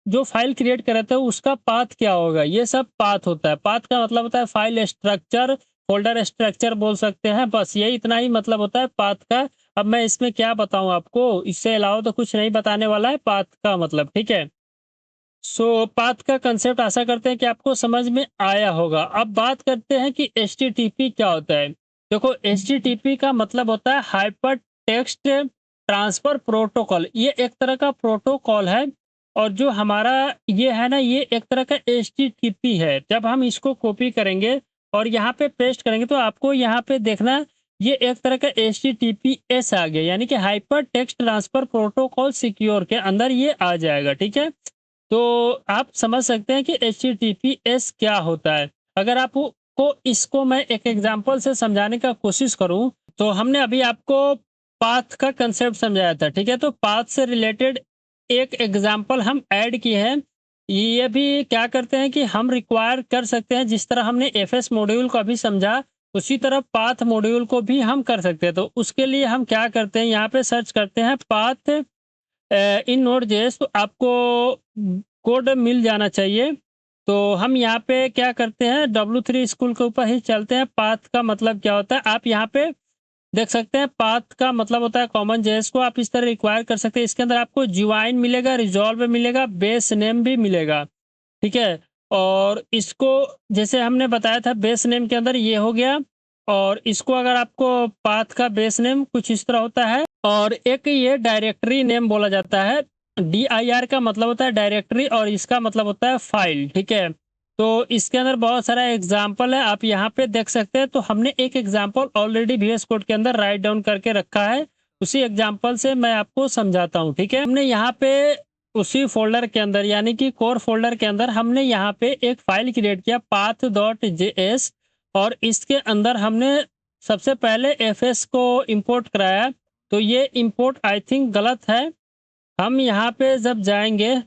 जो फाइल क्रिएट कर रहे थे उसका पाथ क्या होगा, ये सब पाथ होता है। पाथ का मतलब होता है फाइल स्ट्रक्चर, फोल्डर स्ट्रक्चर बोल सकते हैं, बस यही इतना ही मतलब होता है पाथ का। अब मैं इसमें क्या बताऊं आपको, इससे अलावा तो कुछ नहीं बताने वाला है पाथ का मतलब। ठीक है, सो पाथ का कंसेप्ट आशा करते हैं कि आपको समझ में आया होगा। अब बात करते हैं कि HTTP क्या होता है। देखो, HTTP का मतलब होता है हाइपर टेक्स्ट ट्रांसफर प्रोटोकॉल। ये एक तरह का प्रोटोकॉल है और जो हमारा ये है ना, ये एक तरह का HTTP है। जब हम इसको कॉपी करेंगे और यहाँ पे पेस्ट करेंगे तो आपको यहाँ पे देखना ये एक तरह का HTTPS आ गया, यानी कि hyper text transfer protocol secure के अंदर ये आ जाएगा। ठीक है, तो आप समझ सकते हैं कि HTTPS क्या होता है। अगर आपको इसको मैं एक एग्जांपल से समझाने का कोशिश करूं तो हमने अभी आपको पाथ का कंसेप्ट समझाया था। ठीक है, तो पाथ से रिलेटेड एक एग्जांपल हम ऐड किए हैं। ये भी क्या करते हैं कि हम रिक्वायर कर सकते हैं, जिस तरह हमने एफएस मॉड्यूल को अभी समझा उसी तरह पाथ मॉड्यूल को भी हम कर सकते हैं। तो उसके लिए हम क्या करते हैं, यहाँ पे सर्च करते हैं पाथ इन नोड.js, तो आपको कोड मिल जाना चाहिए। तो हम यहाँ पे क्या करते हैं, W3 स्कूल के ऊपर ही चलते हैं। पाथ का मतलब क्या होता है आप यहाँ पे देख सकते हैं। पाथ का मतलब होता है कॉमन जेएस को आप इस तरह रिक्वायर कर सकते हैं। इसके अंदर आपको ज्वाइन मिलेगा, रिजॉल्व मिलेगा, बेस नेम भी मिलेगा। ठीक है? और इसको जैसे हमने बताया था बेस नेम के अंदर ये हो गया, और इसको अगर आपको पाथ का बेस नेम कुछ इस तरह होता है, और एक ये डायरेक्टरी नेम बोला जाता है। DIR का मतलब होता है डायरेक्टरी और इसका मतलब होता है फाइल, ठीक है? तो इसके अंदर बहुत सारा एग्जाम्पल है, आप यहाँ पे देख सकते हैं। तो हमने एक एग्जाम्पल ऑलरेडी VS कोड के अंदर राइट डाउन करके रखा है, उसी एग्जाम्पल से मैं आपको समझाता हूँ, ठीक है? हमने यहाँ पे उसी फ़ोल्डर के अंदर यानी कि कोर फ़ोल्डर के अंदर हमने यहाँ पे एक फ़ाइल क्रिएट किया path.js, और इसके अंदर हमने सबसे पहले fs को इंपोर्ट कराया। तो ये इंपोर्ट आई थिंक गलत है। हम यहाँ पे जब जाएँगे,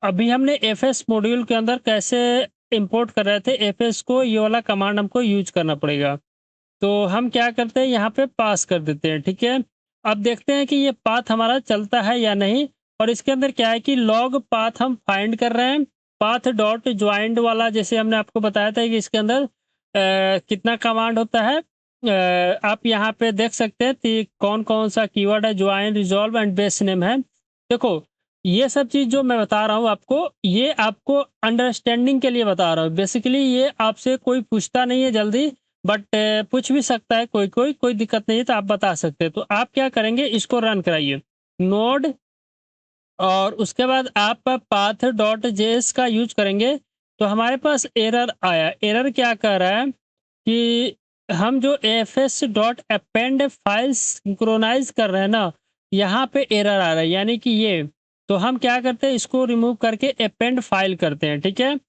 अभी हमने fs मॉड्यूल के अंदर कैसे इंपोर्ट कर रहे थे fs को, ये वाला कमांड हमको यूज़ करना पड़ेगा। तो हम क्या करते हैं, यहाँ पे पास कर देते हैं, ठीक है? अब देखते हैं कि ये पाथ हमारा चलता है या नहीं। और इसके अंदर क्या है कि लॉग पाथ हम फाइंड कर रहे हैं। पाथ डॉट ज्वाइंड वाला जैसे हमने आपको बताया था कि इसके अंदर कितना कमांड होता है। आप यहाँ पे देख सकते हैं कि कौन-कौन सा कीवर्ड है, join, resolve and base name है। देखो, ये सब चीज़ जो मैं बता रहा हूँ आपको, ये आपको अंडरस्टैंडिंग के लिए बता रहा हूँ। बेसिकली ये आपसे कोई पूछता नहीं है जल्दी, बट पूछ भी सकता है कोई-कोई, कोई दिक्कत नहीं है, तो आप बता सकते हैं। तो आप क्या करेंगे, इसको रन कराइए, नोड, और उसके बाद आप path.js का यूज़ करेंगे, तो हमारे पास एरर आया। एरर क्या कह रहा है कि हम जो fs.append फाइल्स सिंक्रोनाइज़ कर रहे हैं ना, यहाँ पे एरर आ रहा है, यानी कि ये। तो हम क्या करते हैं, इसको रिमूव करके append फाइल करते हैं, ठीक है?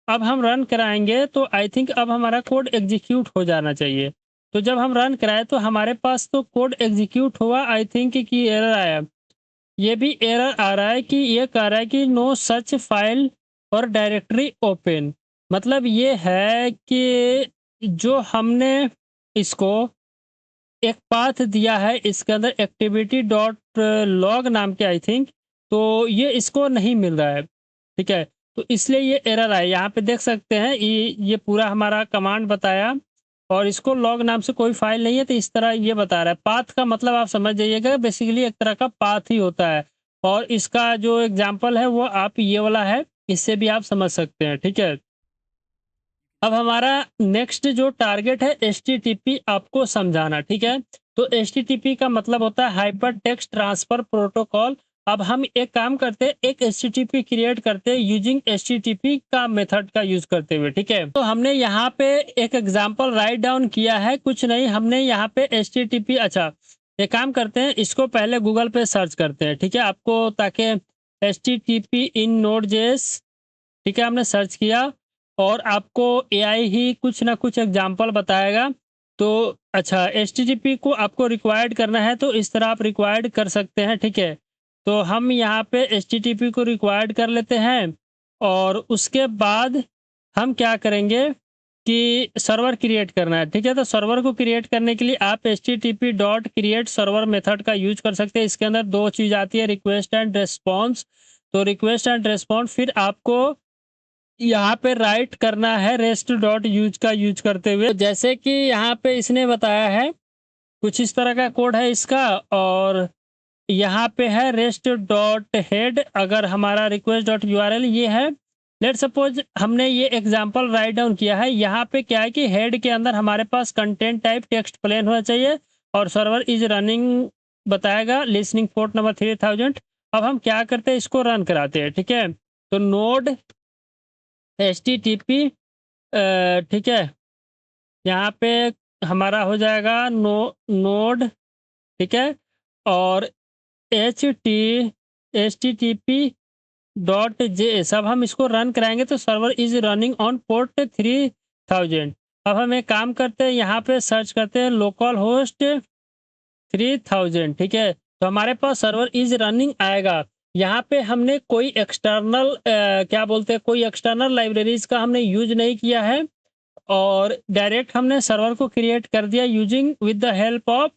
अब हम रन कराएँगे तो आई थिंक अब हमारा कोड एग्ज़ीक्यूट हो जाना चाहिए। तो जब हम रन कराए तो हमारे पास तो कोड एग्ज़ीक्यूट हुआ, आई थिंक कि एरर आया। ये भी एरर आ रहा है कि ये कह रहा है कि नो सच फाइल और डायरेक्टरी ओपन। मतलब ये है कि जो हमने इसको एक पाथ दिया है, इसके अंदर एक्टिविटी डॉट लॉग नाम के आई थिंक, तो ये इसको नहीं मिल रहा है, ठीक है? तो इसलिए ये एरर आया। यहाँ पे देख सकते हैं ये पूरा हमारा कमांड बताया, और इसको लॉग नाम से कोई फाइल नहीं है, तो इस तरह ये बता रहा है। पाथ का मतलब आप समझ जाइएगा, बेसिकली एक तरह का पाथ ही होता है। और इसका जो एग्जाम्पल है वो आप ये वाला है, इससे भी आप समझ सकते हैं, ठीक है? अब हमारा नेक्स्ट जो टारगेट है एचटीटीपी आपको समझाना, ठीक है? तो एचटीटीपी का मतलब होता है हाइपर टेक्स्ट ट्रांसफर प्रोटोकॉल। अब हम एक काम करते हैं, एक एचटीटीपी क्रिएट करते हैं यूजिंग एचटीटीपी का मेथड का यूज करते हुए, ठीक है? तो हमने यहाँ पे एक एग्जांपल राइट डाउन किया है, कुछ नहीं, हमने यहाँ पे एचटीटीपी, अच्छा एक काम करते हैं, इसको पहले गूगल पे सर्च करते हैं, ठीक है? आपको ताकि एचटीटीपी इन नोड.जेएस, ठीक है, हमने सर्च किया और आपको एआई ही कुछ ना कुछ एग्जाम्पल बताएगा। तो अच्छा, एचटीटीपी को आपको रिक्वायर्ड करना है तो इस तरह आप रिक्वायर्ड कर सकते हैं, ठीक है? तो हम यहाँ पे एचटीटीपी को रिक्वायर्ड कर लेते हैं, और उसके बाद हम क्या करेंगे कि सर्वर क्रिएट करना है, ठीक है? तो सर्वर को क्रिएट करने के लिए आप HTTP dot create server method का यूज कर सकते हैं। इसके अंदर दो चीज़ आती है, रिक्वेस्ट एंड रेस्पॉन्स। तो रिक्वेस्ट एंड रेस्पॉन्स फिर आपको यहाँ पे राइट करना है रेस्ट डॉट यूज का यूज करते हुए, जैसे कि यहाँ पे इसने बताया है, कुछ इस तरह का कोड है इसका। और यहाँ पे है रेस्ट डॉट हेड, अगर हमारा रिक्वेस्ट डॉट यूआरएल ये है। लेट सपोज हमने ये एग्जांपल राइट डाउन किया है, यहाँ पे क्या है कि हेड के अंदर हमारे पास कंटेंट टाइप टेक्स्ट प्लेन होना चाहिए, और सर्वर इज रनिंग बताएगा, लिसनिंग पोर्ट नंबर 3000। अब हम क्या करते हैं, इसको रन कराते हैं, ठीक है? तो नोड HTTP, ठीक है, यहाँ पे हमारा हो जाएगा नोड, ठीक है, और HTTP.js। अब हम इसको रन कराएंगे तो server is running on port 3000। अब हम एक काम करते हैं, यहाँ पे सर्च करते हैं लोकल होस्ट 3000, ठीक है? तो हमारे पास सर्वर इज रनिंग आएगा। यहाँ पे हमने कोई एक्सटर्नल क्या बोलते हैं, कोई एक्सटर्नल लाइब्रेरीज का हमने यूज नहीं किया है, और डायरेक्ट हमने सर्वर को क्रिएट कर दिया using with the help of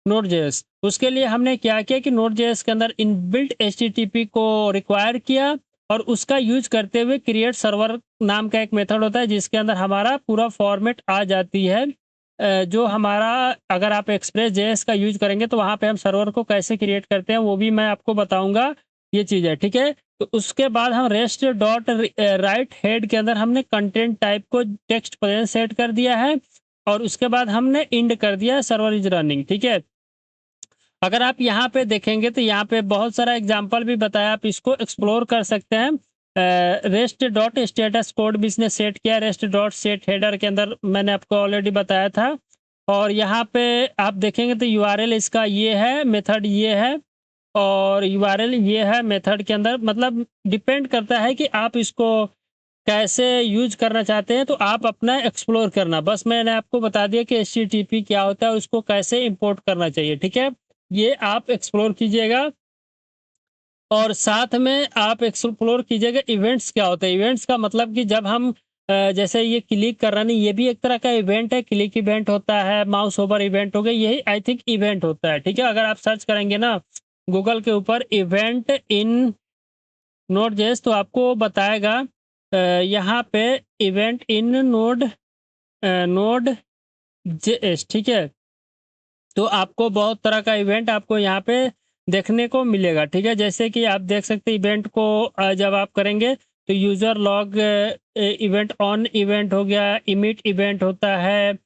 NodeJS. उसके लिए हमने क्या किया कि नोड.जेएस के अंदर इनबिल्ट एचटीटीपी को रिक्वायर किया, और उसका यूज करते हुए क्रिएट सर्वर नाम का एक मेथड होता है, जिसके अंदर हमारा पूरा फॉर्मेट आ जाती है। जो हमारा, अगर आप एक्सप्रेस जेएस का यूज करेंगे तो वहाँ पे हम सर्वर को कैसे क्रिएट करते हैं वो भी मैं आपको बताऊंगा। ये चीज़ है, ठीक है। तो उसके बाद हम रेस्ट डॉट राइट हेड के अंदर हमने कंटेंट टाइप को टेक्स्ट प्लेन सेट कर दिया है और उसके बाद हमने इंड कर दिया सर्वर इज रनिंग, ठीक है। अगर आप यहाँ पे देखेंगे तो यहाँ पे बहुत सारा एग्जांपल भी बताया, आप इसको एक्सप्लोर कर सकते हैं। रेस्ट डॉट स्टेटस कोड भी इसने सेट किया, रेस्ट डॉट सेट हेडर के अंदर मैंने आपको ऑलरेडी बताया था। और यहाँ पे आप देखेंगे तो यूआरएल इसका ये है, मेथड ये है और यूआरएल ये है मेथड के अंदर। मतलब डिपेंड करता है कि आप इसको कैसे यूज करना चाहते हैं, तो आप अपना एक्सप्लोर करना। बस मैंने आपको बता दिया कि एचटीटीपी क्या होता है और उसको कैसे इंपोर्ट करना चाहिए, ठीक है। ये आप एक्सप्लोर कीजिएगा और साथ में आप एक्सप्लोर कीजिएगा इवेंट्स क्या होता है। इवेंट्स का मतलब कि जब हम जैसे ये क्लिक कर रहे हैं, ये भी एक तरह का इवेंट है। क्लिक इवेंट होता है, माउस ओवर इवेंट हो गया, यही आई थिंक इवेंट होता है, ठीक है। अगर आप सर्च करेंगे ना गूगल के ऊपर इवेंट इन नोड.जेएस तो आपको बताएगा यहाँ पे इवेंट इन नोड जेएस, ठीक है। तो आपको बहुत तरह का इवेंट आपको यहाँ पे देखने को मिलेगा, ठीक है। जैसे कि आप देख सकते हैं इवेंट को जब आप करेंगे तो user log event on event हो गया, इमिट इवेंट होता है।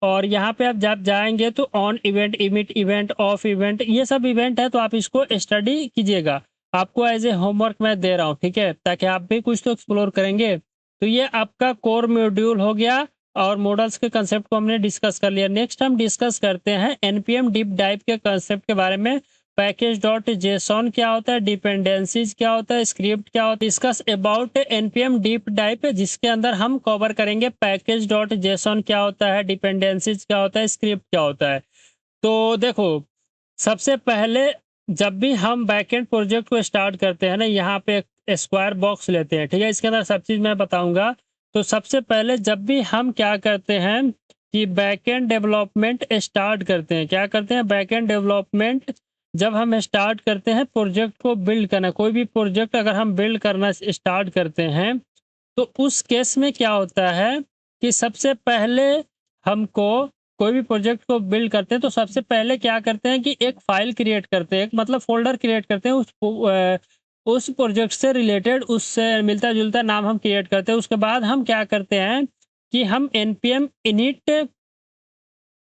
और यहाँ पे आप जब जाएंगे तो on event, emit event, of event, ये सब इवेंट है। तो आप इसको स्टडी कीजिएगा, आपको एज ए होमवर्क मैं दे रहा हूँ, ठीक है, ताकि आप भी कुछ तो एक्सप्लोर करेंगे। तो ये आपका कोर मॉड्यूल हो गया और मॉडल्स के कंसेप्ट को हमने डिस्कस कर लिया। नेक्स्ट हम डिस्कस करते हैं एनपीएम डीप डाइव के कंसेप्ट के बारे में। पैकेज डॉट जेसॉन क्या होता है, डिपेंडेंसीज क्या होता है, स्क्रिप्ट क्या होता है। Discuss about NPM deep dive, जिसके अंदर हम कवर करेंगे पैकेज डॉट जेसॉन क्या होता है, डिपेंडेंसीज क्या होता है, स्क्रिप्ट क्या होता है। तो देखो, सबसे पहले जब भी हम बैकएंड प्रोजेक्ट को स्टार्ट करते हैं ना, यहाँ पे एक स्क्वायर बॉक्स लेते हैं, ठीक है। इसके अंदर सब चीज़ मैं बताऊंगा। तो सबसे पहले जब भी हम क्या करते हैं कि बैकएंड डेवलपमेंट स्टार्ट करते हैं, क्या करते हैं, बैकएंड डेवलपमेंट जब हम स्टार्ट करते हैं प्रोजेक्ट को बिल्ड करना, कोई भी प्रोजेक्ट अगर हम बिल्ड करना स्टार्ट करते हैं तो उस केस में क्या होता है कि सबसे पहले हमको कोई भी प्रोजेक्ट को बिल्ड करते हैं तो सबसे पहले क्या करते हैं कि एक फाइल क्रिएट करते हैं, एक मतलब फोल्डर क्रिएट करते हैं। उस प्रोजेक्ट से रिलेटेड, उससे मिलता जुलता नाम हम क्रिएट करते हैं। उसके बाद हम क्या करते हैं कि हम npm init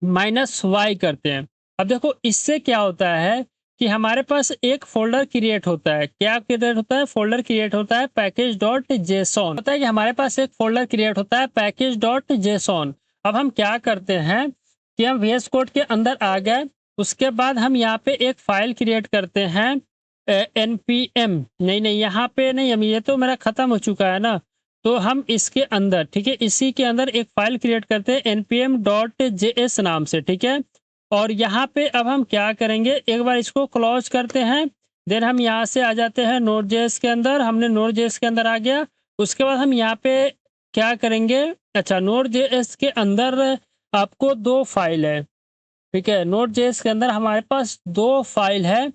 -y करते हैं। अब देखो इससे क्या होता है कि हमारे पास एक फ़ोल्डर क्रिएट होता है। क्या क्रिएट होता है? फ़ोल्डर क्रिएट होता है पैकेज डॉट जेसॉन। होता है कि हमारे पास एक फ़ोल्डर क्रिएट होता है पैकेज डॉट जेसॉन। अब हम क्या करते हैं कि हम VS कोड के अंदर आ गए, उसके बाद हम यहाँ पे एक फ़ाइल क्रिएट करते हैं npm, नहीं, यहाँ पे नहीं, हम ये तो मेरा ख़त्म हो चुका है ना। तो हम इसके अंदर, ठीक है, इसी के अंदर एक फाइल क्रिएट करते हैं npm.js नाम से, ठीक है। और यहाँ पे अब हम क्या करेंगे, एक बार इसको क्लोज करते हैं, देन हम यहाँ से आ जाते हैं Node.js के अंदर। हमने Node.js के अंदर आ गया, उसके बाद हम यहाँ पे क्या करेंगे, अच्छा Node.js के अंदर आपको दो फाइल है, ठीक है। Node.js के अंदर हमारे पास दो फाइल है,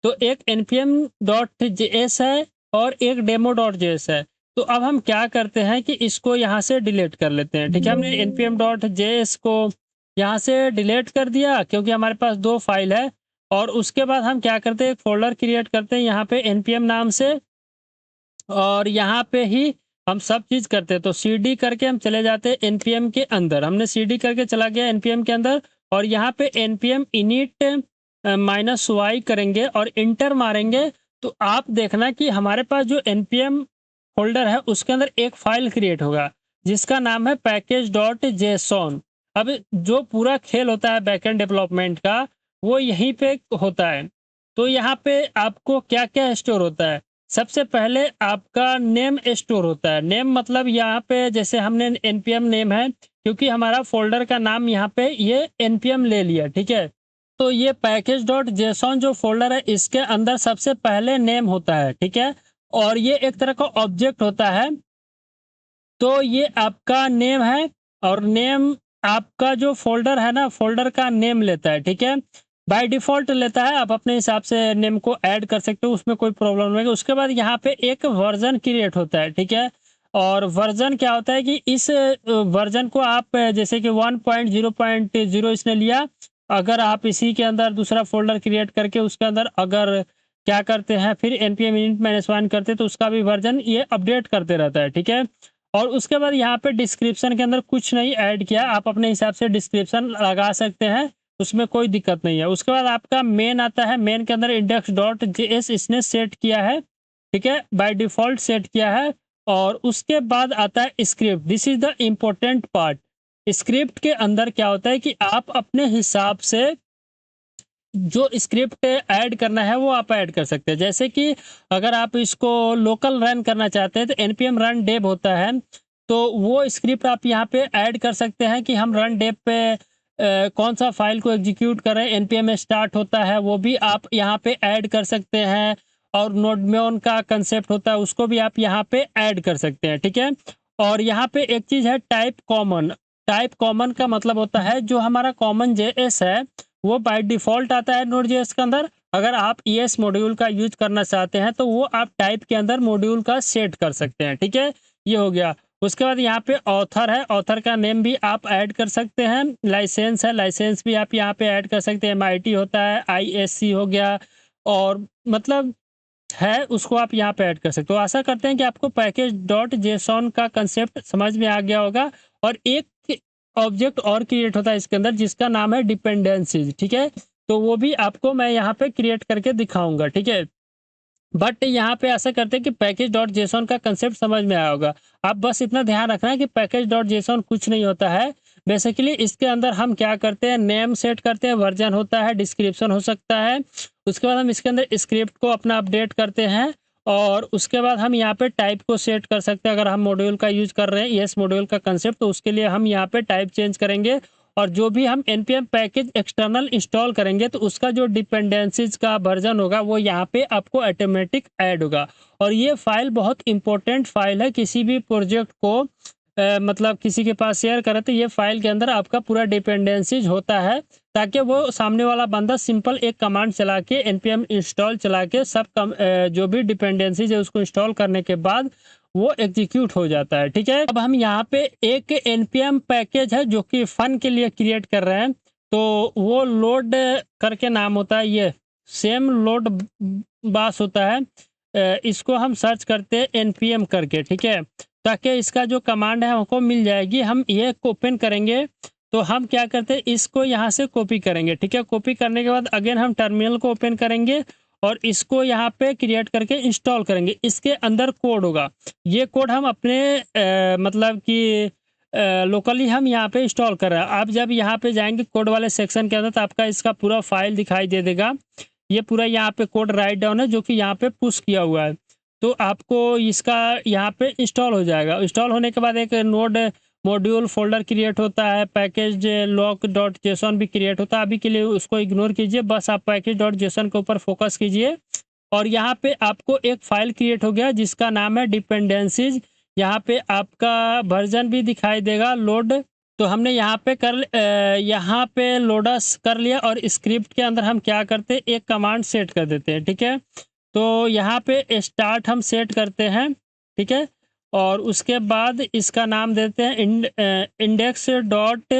तो एक npm.js है और एक demo.js है। तो अब हम क्या करते हैं कि इसको यहाँ से डिलीट कर लेते हैं, ठीक है। हमने npm.js को यहाँ से डिलीट कर दिया क्योंकि हमारे पास दो फाइल है। और उसके बाद हम क्या करते हैं, एक फोल्डर क्रिएट करते हैं यहाँ पे npm नाम से, और यहाँ पे ही हम सब चीज़ करते हैं। तो cd करके हम चले जाते हैं npm के अंदर, हमने cd करके चला गया npm के अंदर, और यहाँ पे npm init -y करेंगे और इंटर मारेंगे। तो आप देखना कि हमारे पास जो npm फोल्डर है उसके अंदर एक फाइल क्रिएट होगा जिसका नाम है पैकेज डॉट जेसॉन। अब जो पूरा खेल होता है बैकएंड डेवलपमेंट का वो यहीं पे होता है। तो यहाँ पे आपको क्या क्या स्टोर होता है, सबसे पहले आपका नेम स्टोर होता है। नेम मतलब यहाँ पे जैसे हमने npm नेम है, क्योंकि हमारा फोल्डर का नाम यहाँ पे ये npm ले लिया, ठीक है। तो ये पैकेज डॉट जेसॉन जो फोल्डर है इसके अंदर सबसे पहले नेम होता है, ठीक है। और ये एक तरह का ऑब्जेक्ट होता है। तो ये आपका नेम है और नेम आपका जो फोल्डर है ना, फोल्डर का नेम लेता है, ठीक है। बाय डिफ़ॉल्ट लेता है, आप अपने हिसाब से नेम को ऐड कर सकते हो, उसमें कोई प्रॉब्लम नहीं है। उसके बाद यहाँ पे एक वर्ज़न क्रिएट होता है, ठीक है। और वर्ज़न क्या होता है कि इस वर्ज़न को आप जैसे कि 1.0.0 इसने लिया, अगर आप इसी के अंदर दूसरा फ़ोल्डर क्रिएट करके उसके अंदर अगर क्या करते हैं, फिर npm init -1 करते हैं तो उसका भी वर्जन ये अपडेट करते रहता है, ठीक है। और उसके बाद यहाँ पे डिस्क्रिप्शन के अंदर कुछ नहीं ऐड किया, आप अपने हिसाब से डिस्क्रिप्शन लगा सकते हैं, उसमें कोई दिक्कत नहीं है। उसके बाद आपका मेन आता है, मेन के अंदर index.js इसने सेट किया है, ठीक है, बाय डिफ़ॉल्ट सेट किया है। और उसके बाद आता है script, this is the important part. Script के अंदर क्या होता है कि आप अपने हिसाब से जो स्क्रिप्ट ऐड करना है वो आप ऐड कर सकते हैं। जैसे कि अगर आप इसको लोकल रन करना चाहते हैं तो npm रन डेव होता है, तो वो स्क्रिप्ट आप यहाँ पे ऐड कर सकते हैं कि हम रन डेव पे कौन सा फाइल को एग्जीक्यूट कर रहे हैं, npm स्टार्ट होता है वो भी आप यहाँ पे ऐड कर सकते हैं। और नोडमेन का कंसेप्ट होता है उसको भी आप यहाँ पे ऐड कर सकते हैं, ठीक है। और यहाँ पे एक चीज़ है टाइप कॉमन। टाइप कॉमन का मतलब होता है जो हमारा कॉमन जेएस है वो बाय डिफ़ॉल्ट आता है नोड.जेएस के अंदर। अगर आप ईएस मॉड्यूल का यूज़ करना चाहते हैं तो वो आप टाइप के अंदर मॉड्यूल का सेट कर सकते हैं, ठीक है। ये हो गया। उसके बाद यहाँ पे ऑथर है, ऑथर का नेम भी आप ऐड कर सकते हैं। लाइसेंस है, लाइसेंस भी आप यहाँ पे ऐड कर सकते हैं। एमआईटी होता है, आईएससी हो गया, और मतलब है उसको आप यहाँ पे ऐड कर सकते हो। आशा करते हैं कि आपको पैकेज डॉट जेसॉन का कंसेप्ट समझ में आ गया होगा। और एक ऑब्जेक्ट और क्रिएट होता है इसके अंदर जिसका नाम है डिपेंडेंसीज, ठीक है। तो वो भी आपको मैं यहाँ पे क्रिएट करके दिखाऊंगा, ठीक है। बट यहाँ पे ऐसा करते हैं कि पैकेज डॉट जेसॉन का कंसेप्ट समझ में आया होगा। आप बस इतना ध्यान रखना है कि पैकेज डॉट जेसॉन कुछ नहीं होता है। बेसिकली इसके अंदर हम क्या करते हैं, नेम सेट करते हैं, वर्जन होता है, डिस्क्रिप्शन हो सकता है। उसके बाद हम इसके अंदर स्क्रिप्ट को अपना अपडेट करते हैं। और उसके बाद हम यहाँ पे टाइप को सेट कर सकते हैं। अगर हम मॉड्यूल का यूज कर रहे हैं, येस मॉड्यूल का कंसेप्ट, तो उसके लिए हम यहाँ पे टाइप चेंज करेंगे। और जो भी हम npm पैकेज एक्सटर्नल इंस्टॉल करेंगे तो उसका जो डिपेंडेंसीज का वर्जन होगा वो यहाँ पे आपको ऑटोमेटिक ऐड होगा। और ये फाइल बहुत इंपॉर्टेंट फाइल है, किसी भी प्रोजेक्ट को मतलब किसी के पास शेयर करें तो ये फाइल के अंदर आपका पूरा डिपेंडेंसीज होता है, ताकि वो सामने वाला बंदा सिंपल एक कमांड चला के npm इंस्टॉल चला के जो भी डिपेंडेंसीज है उसको इंस्टॉल करने के बाद वो एग्जीक्यूट हो जाता है, ठीक है। अब हम यहाँ पे एक npm पैकेज है जो कि फन के लिए क्रिएट कर रहे हैं, तो वो लोड करके नाम होता है, ये सेम लोड बास होता है। इसको हम सर्च करते हैं npm करके, ठीक है, ताकि इसका जो कमांड है हमको मिल जाएगी। हम ये ओपन करेंगे तो हम क्या करते हैं, इसको यहाँ से कॉपी करेंगे, ठीक है। कॉपी करने के बाद अगेन हम टर्मिनल को ओपन करेंगे और इसको यहाँ पे क्रिएट करके इंस्टॉल करेंगे। इसके अंदर कोड होगा, ये कोड हम अपने मतलब कि लोकली हम यहाँ पे इंस्टॉल कर रहे हैं। आप जब यहाँ पे जाएंगे कोड वाले सेक्शन के अंदर तो आपका इसका पूरा फाइल दिखाई दे देगा। ये पूरा यहाँ पे कोड राइट डाउन है जो कि यहाँ पे पुश किया हुआ है, तो आपको इसका यहाँ पे इंस्टॉल हो जाएगा। इंस्टॉल होने के बाद एक नोड मॉड्यूल फोल्डर क्रिएट होता है, पैकेज लॉक डॉट जेसन भी क्रिएट होता है। अभी के लिए उसको इग्नोर कीजिए, बस आप पैकेज डॉट जेसन के ऊपर फोकस कीजिए। और यहाँ पे आपको एक फाइल क्रिएट हो गया जिसका नाम है डिपेंडेंसीज। यहाँ पे आपका वर्जन भी दिखाई देगा लोड। तो हमने यहाँ पे यहाँ पे लोडस कर लिया। और स्क्रिप्ट के अंदर हम क्या करते हैं, एक कमांड सेट कर देते हैं, ठीक है। तो यहाँ पे स्टार्ट हम सेट करते हैं, ठीक है। और उसके बाद इसका नाम देते हैं इंडेक्स डॉट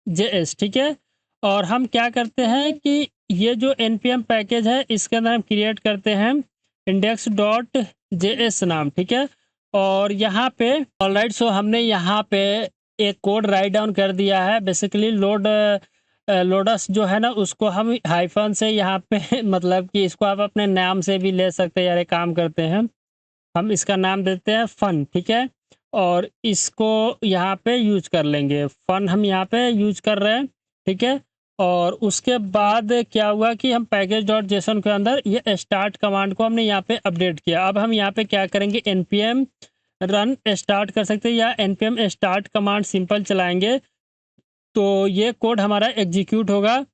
जेएस, ठीक है। और हम क्या करते हैं कि ये जो npm पैकेज है इसके अंदर हम क्रिएट करते हैं इंडेक्स डॉट जेएस नाम, ठीक है। और यहाँ पे ऑलराइट, सो हमने यहाँ पे एक कोड राइट डाउन कर दिया है। बेसिकली लोडस जो है ना उसको हम हाइफन से यहाँ पे मतलब कि इसको आप अपने नाम से भी ले सकते हैं। यार एक काम करते हैं, हम इसका नाम देते हैं फन, ठीक है। और इसको यहाँ पे यूज कर लेंगे, फन हम यहाँ पे यूज कर रहे हैं, ठीक है। और उसके बाद क्या हुआ कि हम पैकेज डॉट जेसन के अंदर ये स्टार्ट कमांड को हमने यहाँ पे अपडेट किया। अब हम यहाँ पे क्या करेंगे, npm रन स्टार्ट कर सकते हैं या npm स्टार्ट कमांड सिंपल चलाएंगे तो ये कोड हमारा एग्जीक्यूट होगा।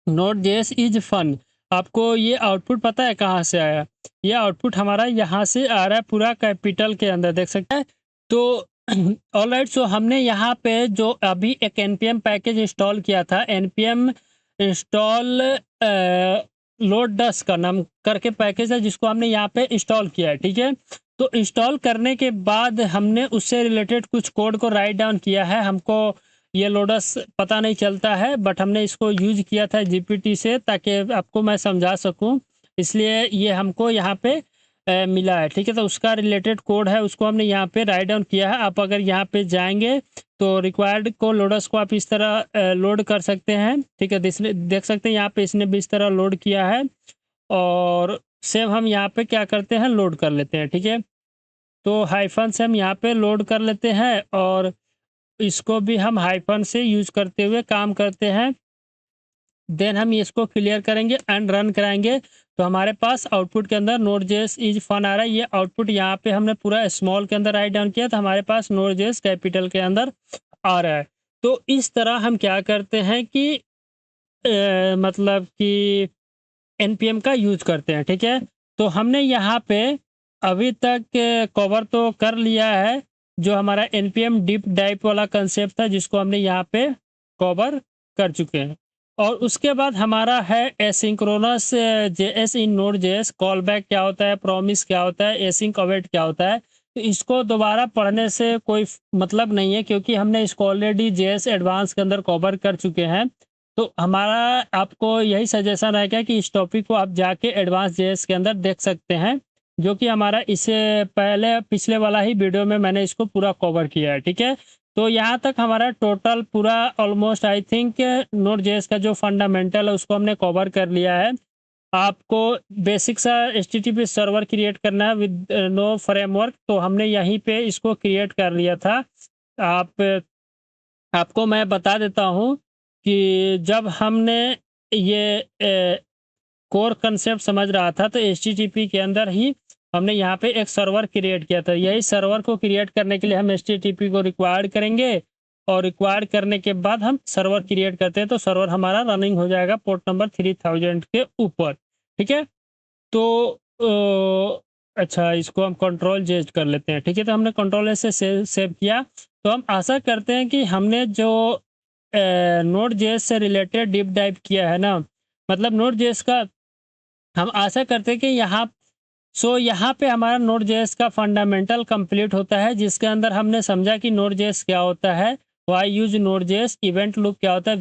नोड.जेएस इज फन। आपको ये आउटपुट पता है कहाँ से आया? ये आउटपुट हमारा यहाँ से आ रहा है, पूरा कैपिटल के अंदर देख सकते हैं। तो ऑलराइट, सो हमने यहाँ पे जो अभी एक npm पैकेज इंस्टॉल किया था, npm इंस्टॉल लोडस का नाम करके पैकेज है जिसको हमने यहाँ पे इंस्टॉल किया है, ठीक है। तो इंस्टॉल करने के बाद हमने उससे रिलेटेड कुछ कोड को राइट डाउन किया है। हमको ये लोडस पता नहीं चलता है बट हमने इसको यूज किया था जीपीटी से, ताकि आपको मैं समझा सकूं। इसलिए ये हमको यहाँ पे मिला है, ठीक है। तो उसका रिलेटेड कोड है, उसको हमने यहाँ पे राइट डाउन किया है। आप अगर यहाँ पे जाएँगे तो रिक्वायर्ड को लोडर्स को आप इस तरह लोड कर सकते हैं, ठीक है। देख सकते हैं यहाँ पे इसने भी इस तरह लोड किया है और सेम हम यहाँ पे क्या करते हैं, लोड कर लेते हैं, ठीक है। तो हाइफ़न से हम यहाँ पे लोड कर लेते हैं और इसको भी हम हाइफ़न से यूज़ करते हुए काम करते हैं। देन हम इसको क्लियर करेंगे एंड रन कराएँगे, तो हमारे पास आउटपुट के अंदर नोड.जेएस इज़ फन आ रहा है। ये आउटपुट यहाँ पे हमने पूरा स्मॉल के अंदर राइट डाउन किया, तो हमारे पास नोड.जेएस कैपिटल के अंदर आ रहा है। तो इस तरह हम क्या करते हैं कि मतलब कि एनपीएम का यूज़ करते हैं, ठीक है। तो हमने यहाँ पे अभी तक कवर तो कर लिया है, जो हमारा एनपीएम डीप डाइव वाला कंसेप्ट था, जिसको हमने यहाँ पे कवर कर चुके हैं। और उसके बाद हमारा है एसिंक्रोनस जेएस इन नोड जेएस, कॉल बैक क्या होता है, प्रॉमिस क्या होता है, एसिंक अवेट क्या होता है। तो इसको दोबारा पढ़ने से कोई मतलब नहीं है, क्योंकि हमने इसको ऑलरेडी जेएस एडवांस के अंदर कवर कर चुके हैं। तो हमारा आपको यही सजेशन रहेगा कि इस टॉपिक को आप जाके एडवांस जेएस के अंदर देख सकते हैं, जो कि हमारा इससे पहले पिछले वाला ही वीडियो में मैंने इसको पूरा कवर किया है, ठीक है। तो यहाँ तक हमारा टोटल पूरा almost I think node JS का जो फंडामेंटल है उसको हमने कवर कर लिया है। आपको बेसिक सा एचटीटीपी सर्वर क्रिएट करना है विद नो फ्रेमवर्क, तो हमने यहीं पे इसको क्रिएट कर लिया था। आप आपको मैं बता देता हूँ कि जब हमने ये कोर कंसेप्ट समझ रहा था, तो एचटीटीपी के अंदर ही हमने यहाँ पे एक सर्वर क्रिएट किया था। यही सर्वर को क्रिएट करने के लिए हम एचटीटीपी को रिक्वायर्ड करेंगे और रिक्वायर्ड करने के बाद हम सर्वर क्रिएट करते हैं, तो सर्वर हमारा रनिंग हो जाएगा पोर्ट नंबर 3000 के ऊपर, ठीक है। तो अच्छा, इसको हम कंट्रोल जेड कर लेते हैं, ठीक है। तो हमने कंट्रोल एस से सेव किया। तो हम आशा करते हैं कि हमने जो नोड जेएस से रिलेटेड डीप डाइव किया है ना, मतलब नोड जेएस का, हम आशा करते हैं कि यहाँ पे हमारा नोड जेएस का फंडामेंटल कंप्लीट होता है, जिसके अंदर हमने समझा कि नोड जेएस क्या होता है, why use node JS, event loop क्या होता है,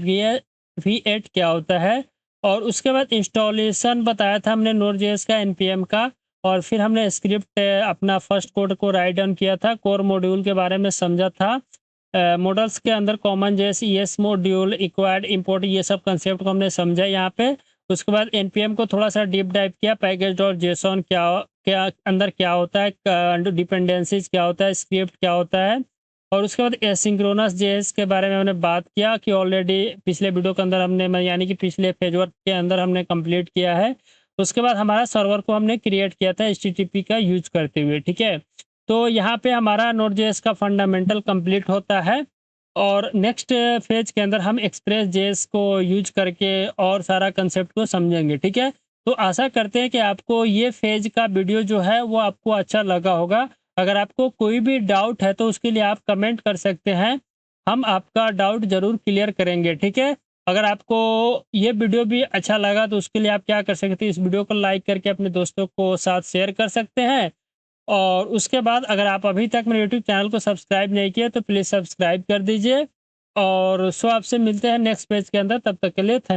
V8 क्या होता है, और उसके बाद इंस्टॉलेशन बताया था हमने नोड जेएस का एनपीएम का। और फिर हमने स्क्रिप्ट अपना फर्स्ट कोड को राइट डाउन किया था, कोर मॉड्यूल के बारे में समझा था, मॉडल्स के अंदर common JS, ES module, required import, ये सब कंसेप्ट को हमने समझा यहाँ पे। उसके बाद एनपीएम को थोड़ा सा डीप डाइव किया, पैकेज डॉट जेसॉन क्या क्या अंदर क्या होता है, डिपेंडेंसीज क्या होता है, स्क्रिप्ट क्या होता है। और उसके बाद एसिंक्रोनस जेएस के बारे में हमने बात किया कि ऑलरेडी पिछले वीडियो के अंदर हमने, यानी कि पिछले फेज वर्क के अंदर हमने कंप्लीट किया है। उसके बाद हमारा सर्वर को हमने क्रिएट किया था एचटीटीपी का यूज करते हुए, ठीक है। तो यहाँ पे हमारा नोड जेएस का फंडामेंटल कंप्लीट होता है और नेक्स्ट फेज के अंदर हम एक्सप्रेस जेएस को यूज करके और सारा कंसेप्ट को समझेंगे, ठीक है। तो आशा करते हैं कि आपको ये फेज का वीडियो जो है वो आपको अच्छा लगा होगा। अगर आपको कोई भी डाउट है तो उसके लिए आप कमेंट कर सकते हैं, हम आपका डाउट ज़रूर क्लियर करेंगे, ठीक है। अगर आपको ये वीडियो भी अच्छा लगा तो उसके लिए आप क्या कर सकते हैं, इस वीडियो को लाइक करके अपने दोस्तों को साथ शेयर कर सकते हैं। और उसके बाद अगर आप अभी तक मेरे यूट्यूब चैनल को सब्सक्राइब नहीं किया तो प्लीज़ सब्सक्राइब कर दीजिए। और सो आपसे मिलते हैं नेक्स्ट पेज के अंदर, तब तक के लिए थैंक